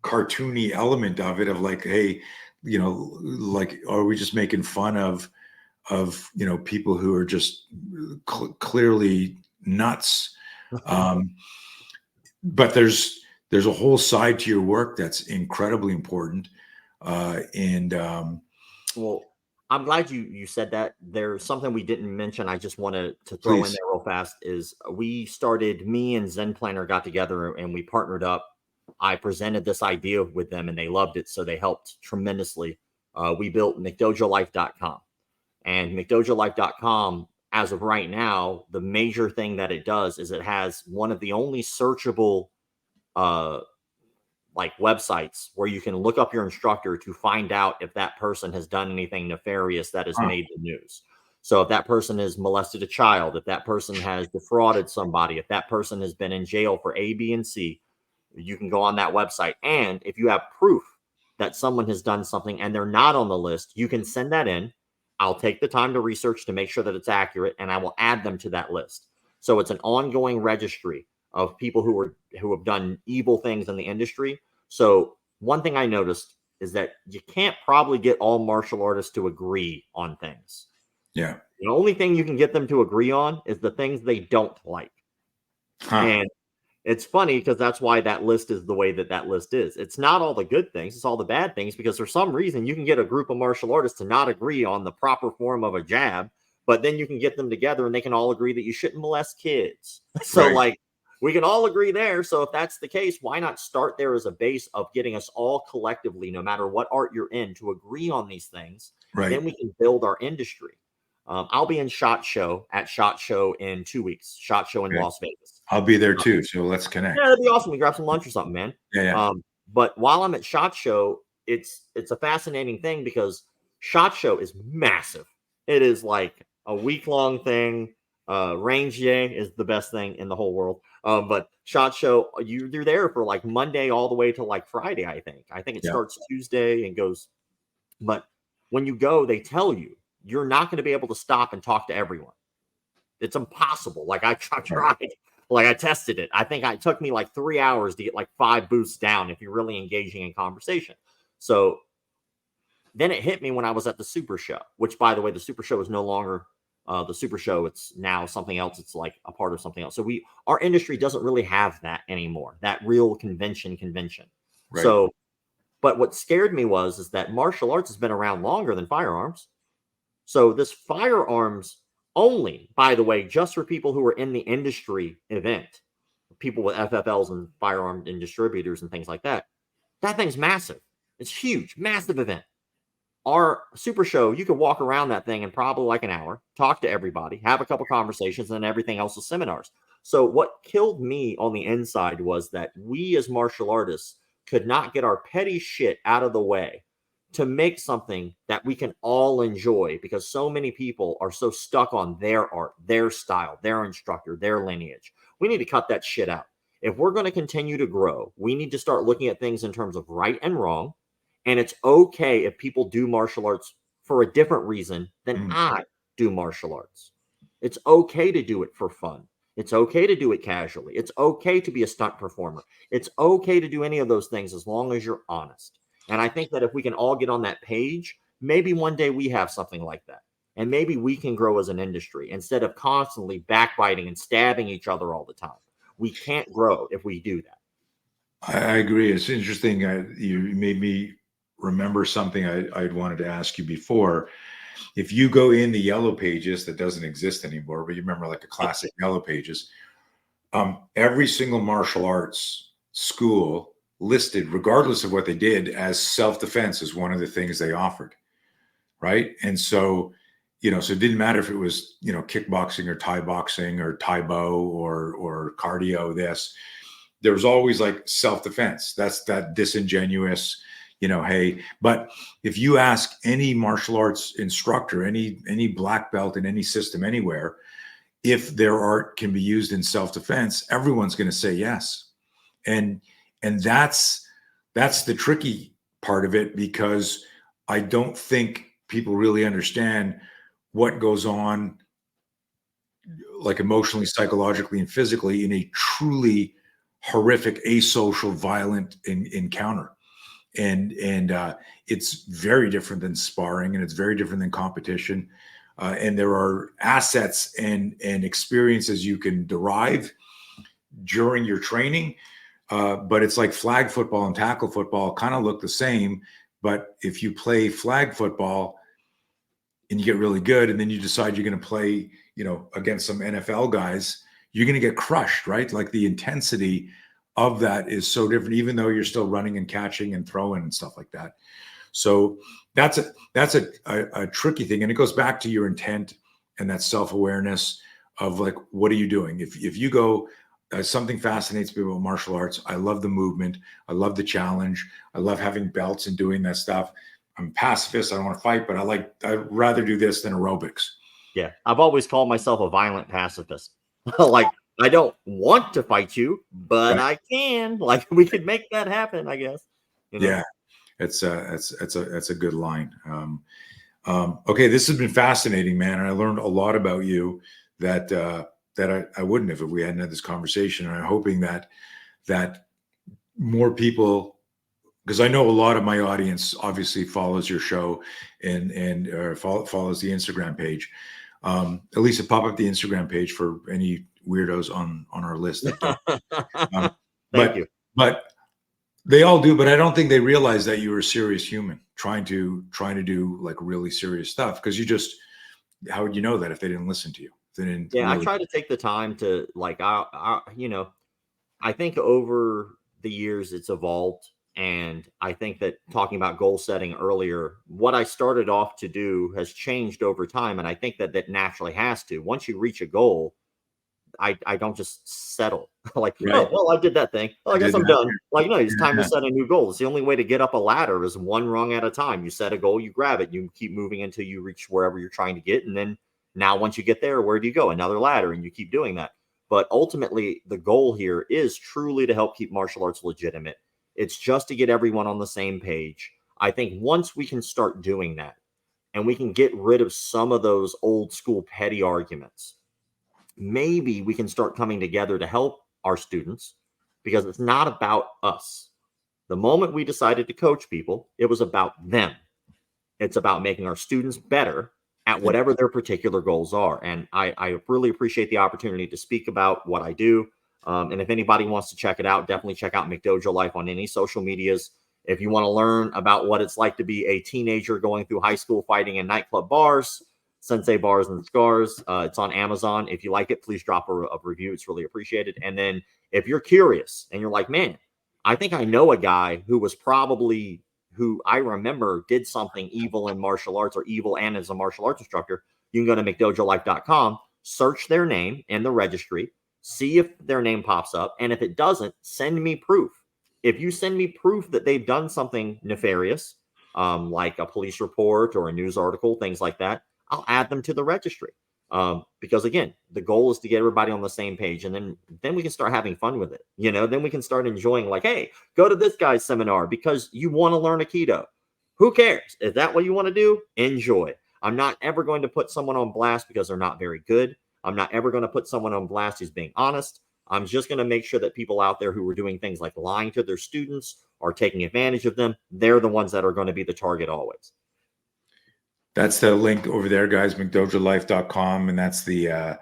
cartoony element of it, of like, hey, like, are we just making fun of people who are just clearly nuts? But there's a whole side to your work that's incredibly important. Well, I'm glad you said that. There's something we didn't mention. I just wanted to throw in Please. there real fast. Is me and Zen Planner got together and we partnered up. I presented this idea with them and they loved it, so they helped tremendously. We built McDojoLife.com, and McDojoLife.com, as of right now, the major thing that it does is it has one of the only searchable like websites where you can look up your instructor to find out if that person has done anything nefarious that has made the news. So if that person has molested a child, if that person has defrauded somebody, if that person has been in jail for A, B, and C, you can go on that website. And if you have proof that someone has done something and they're not on the list, you can send that in. I'll take the time to research to make sure that it's accurate, and I will add them to that list. So it's an ongoing registry of people who have done evil things in the industry. So one thing I noticed is that you can't probably get all martial artists to agree on things. Yeah. The only thing you can get them to agree on is the things they don't like. And it's funny because that's why that list is the way that list is. It's not all the good things, it's all the bad things, because for some reason you can get a group of martial artists to not agree on the proper form of a jab, but then you can get them together and they can all agree that you shouldn't molest kids. So like, we can all agree there. So if that's the case, why not start there as a base of getting us all collectively, no matter what art you're in, to agree on these things? Right. Then we can build our industry. I'll be in SHOT Show in 2 weeks. SHOT Show in Las Vegas. I'll be there too. So let's connect. Yeah, that'd be awesome. We grab some lunch or something, man. Yeah. But while I'm at SHOT Show, it's a fascinating thing because SHOT Show is massive. It is like a week-long thing. Range Day is the best thing in the whole world. But SHOT Show, you're there for like Monday all the way to like Friday, I think. It starts Tuesday and goes. But when you go, they tell you you're not going to be able to stop and talk to everyone. It's impossible. Like I tried, like I tested it. I think it took me like 3 hours to get like 5 booths down if you're really engaging in conversation. So then it hit me when I was at the Super Show, which, by the way, the Super Show is no longer the Super Show. It's now something else. It's like a part of something else. So our industry doesn't really have that anymore, that real convention. Right. So, but what scared me is that martial arts has been around longer than firearms. So this firearms only, by the way, just for people who are in the industry event, people with FFLs and firearm and distributors and things like that, that thing's massive. It's huge, massive event. Our Super Show, you could walk around that thing in probably like an hour, talk to everybody, have a couple conversations, and then everything else is seminars. So what killed me on the inside was that we as martial artists could not get our petty shit out of the way to make something that we can all enjoy, because so many people are so stuck on their art, their style, their instructor, their lineage. We need to cut that shit out. If we're going to continue to grow, we need to start looking at things in terms of right and wrong. And it's okay if people do martial arts for a different reason than I do martial arts. It's okay to do it for fun. It's okay to do it casually. It's okay to be a stunt performer. It's okay to do any of those things as long as you're honest. And I think that if we can all get on that page, maybe one day we have something like that. And maybe we can grow as an industry instead of constantly backbiting and stabbing each other all the time. We can't grow if we do that. I agree. It's interesting. You made me remember something I'd wanted to ask you before. If you go in the Yellow Pages, that doesn't exist anymore, but you remember like the classic Yellow Pages, every single martial arts school listed, regardless of what they did, as self-defense as one of the things they offered, right? And so, so it didn't matter if it was, kickboxing or Thai boxing or Thai Bo or cardio, there was always like self-defense. That's that disingenuous, hey, but if you ask any martial arts instructor, any black belt in any system anywhere, if their art can be used in self-defense, everyone's going to say yes. And that's the tricky part of it, because I don't think people really understand what goes on, like emotionally, psychologically, and physically, in a truly horrific, asocial, violent encounter. And it's very different than sparring, and it's very different than competition. And there are assets and experiences you can derive during your training. But it's like flag football and tackle football kind of look the same. But if you play flag football and you get really good, and then you decide you're going to play, against some NFL guys, you're going to get crushed, right? Like the intensity of that is so different, even though you're still running and catching and throwing and stuff like that. So that's a tricky thing. And it goes back to your intent and that self-awareness of like, what are you doing? If you go, something fascinates me about martial arts. I love the movement. I love the challenge. I love having belts and doing that stuff. I'm a pacifist. I don't want to fight, but I'd rather do this than aerobics. Yeah. I've always called myself a violent pacifist. Like, I don't want to fight you, but right. I can. Like, we could make that happen, I guess. Yeah. It's a good line. Okay. This has been fascinating, man. And I learned a lot about you that I wouldn't have if we hadn't had this conversation. And I'm hoping that more people, because I know a lot of my audience obviously follows your show and follows the Instagram page. At least pop up the Instagram page for any weirdos on our list. Thank you. But they all do, but I don't think they realize that you're a serious human trying to do like really serious stuff. Because how would you know that if they didn't listen to you? I try to take the time to I think over the years it's evolved. And I think that talking about goal setting earlier, what I started off to do has changed over time. And I think that naturally has to. Once you reach a goal, I don't just settle. Like, right. Oh, well, I did that thing. Oh, I guess I'm done. Like, no, it's time to set a new goal. It's the only way to get up a ladder is one rung at a time. You set a goal, you grab it, you keep moving until you reach wherever you're trying to get. And then now once you get there, where do you go? Another ladder, and you keep doing that. But ultimately, the goal here is truly to help keep martial arts legitimate. It's just to get everyone on the same page. I think once we can start doing that and we can get rid of some of those old school petty arguments, maybe we can start coming together to help our students, because it's not about us. The moment we decided to coach people, it was about them. It's about making our students better at whatever their particular goals are. And I really appreciate the opportunity to speak about what I do. And if anybody wants to check it out, definitely check out McDojoLife on any social medias. If you want to learn about what it's like to be a teenager going through high school fighting in nightclub bars, Sensei Bars and Scars, it's on Amazon. If you like it, please drop a review. It's really appreciated. And then if you're curious and you're like, man, I think I know a guy who I remember did something evil in martial arts or evil and as a martial arts instructor, you can go to McDojoLife.com, search their name in the registry, see if their name pops up. And if it doesn't, send me proof. If you send me proof that they've done something nefarious, like a police report or a news article, things like that, I'll add them to the registry. Because again, the goal is to get everybody on the same page. And then we can start having fun with it. Then we can start enjoying like, hey, go to this guy's seminar because you want to learn Aikido. Who cares? Is that what you want to do? Enjoy. I'm not ever going to put someone on blast because they're not very good. I'm not ever going to put someone on blast who's being honest. I'm just going to make sure that people out there who are doing things like lying to their students or taking advantage of them, they're the ones that are going to be the target always. That's the link over there, guys, McDojoLife.com. And that's the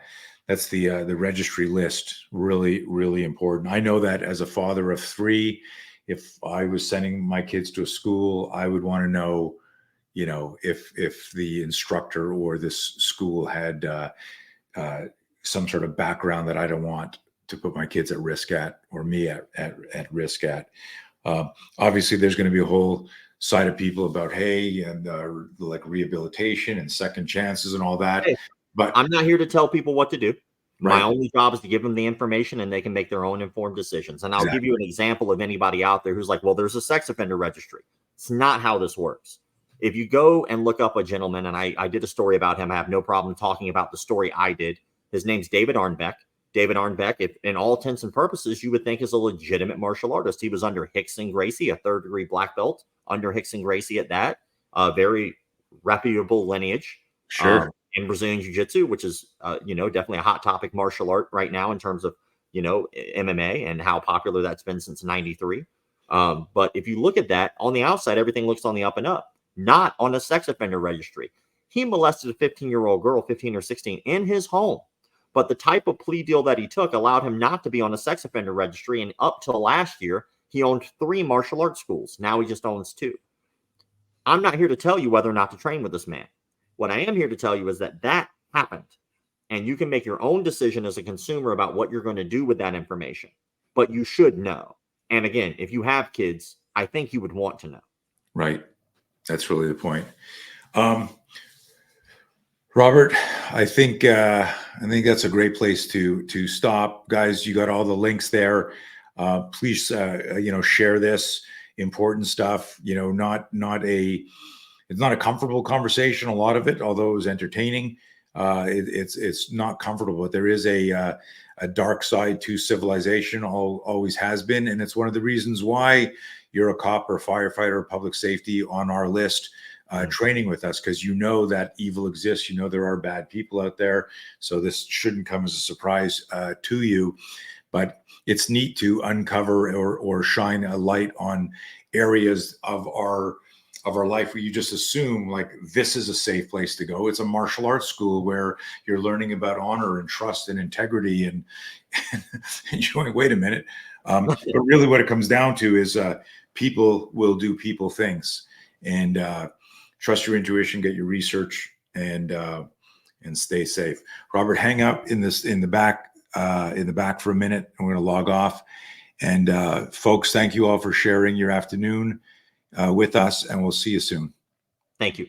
registry list. Really, really important. I know that as a father of 3, if I was sending my kids to a school, I would want to know, if the instructor or this school had some sort of background that I don't want to put my kids at risk at, or me at risk at. Obviously, there's going to be a whole side of people about, hey, and like rehabilitation and second chances and all that. Hey, but I'm not here to tell people what to do. Right. My only job is to give them the information and they can make their own informed decisions. And I'll give you an example of anybody out there who's like, well, there's a sex offender registry. It's not how this works. If you go and look up a gentleman, and I did a story about him, I have no problem talking about the story I did. His name's David Arnbeck. David Arnbeck, if in all intents and purposes, you would think is a legitimate martial artist. He was under Hickson Gracie, a 3rd-degree black belt, under Hickson Gracie at that, very reputable lineage. Sure. In Brazilian Jiu-Jitsu, which is, definitely a hot topic martial art right now in terms of MMA and how popular that's been since '93. But if you look at that on the outside, everything looks on the up and up, not on a sex offender registry. He molested a 15-year-old girl, 15 or 16, in his home. But the type of plea deal that he took allowed him not to be on a sex offender registry. And up till last year, he owned 3 martial arts schools. Now he just owns 2. I'm not here to tell you whether or not to train with this man. What I am here to tell you is that happened. And you can make your own decision as a consumer about what you're going to do with that information. But you should know. And again, if you have kids, I think you would want to know. Right. That's really the point. Robert, I think that's a great place to stop. Guys, you got all the links there. Please, share this important stuff. It's not a comfortable conversation. A lot of it, although it was entertaining, it's not comfortable. But there is a dark side to civilization. Always has been, and it's one of the reasons why you're a cop or firefighter or public safety on our list. Training with us, because that evil exists. There are bad people out there, so this shouldn't come as a surprise to you. But it's neat to uncover or shine a light on areas of our life where you just assume like this is a safe place to go. It's a martial arts school where you're learning about honor and trust and integrity, and you're going, wait a minute. But really, what it comes down to is people will do people things, and trust your intuition, get your research, and stay safe. Robert, hang up in the back for a minute. I'm going to log off. And folks, thank you all for sharing your afternoon with us, and we'll see you soon. Thank you.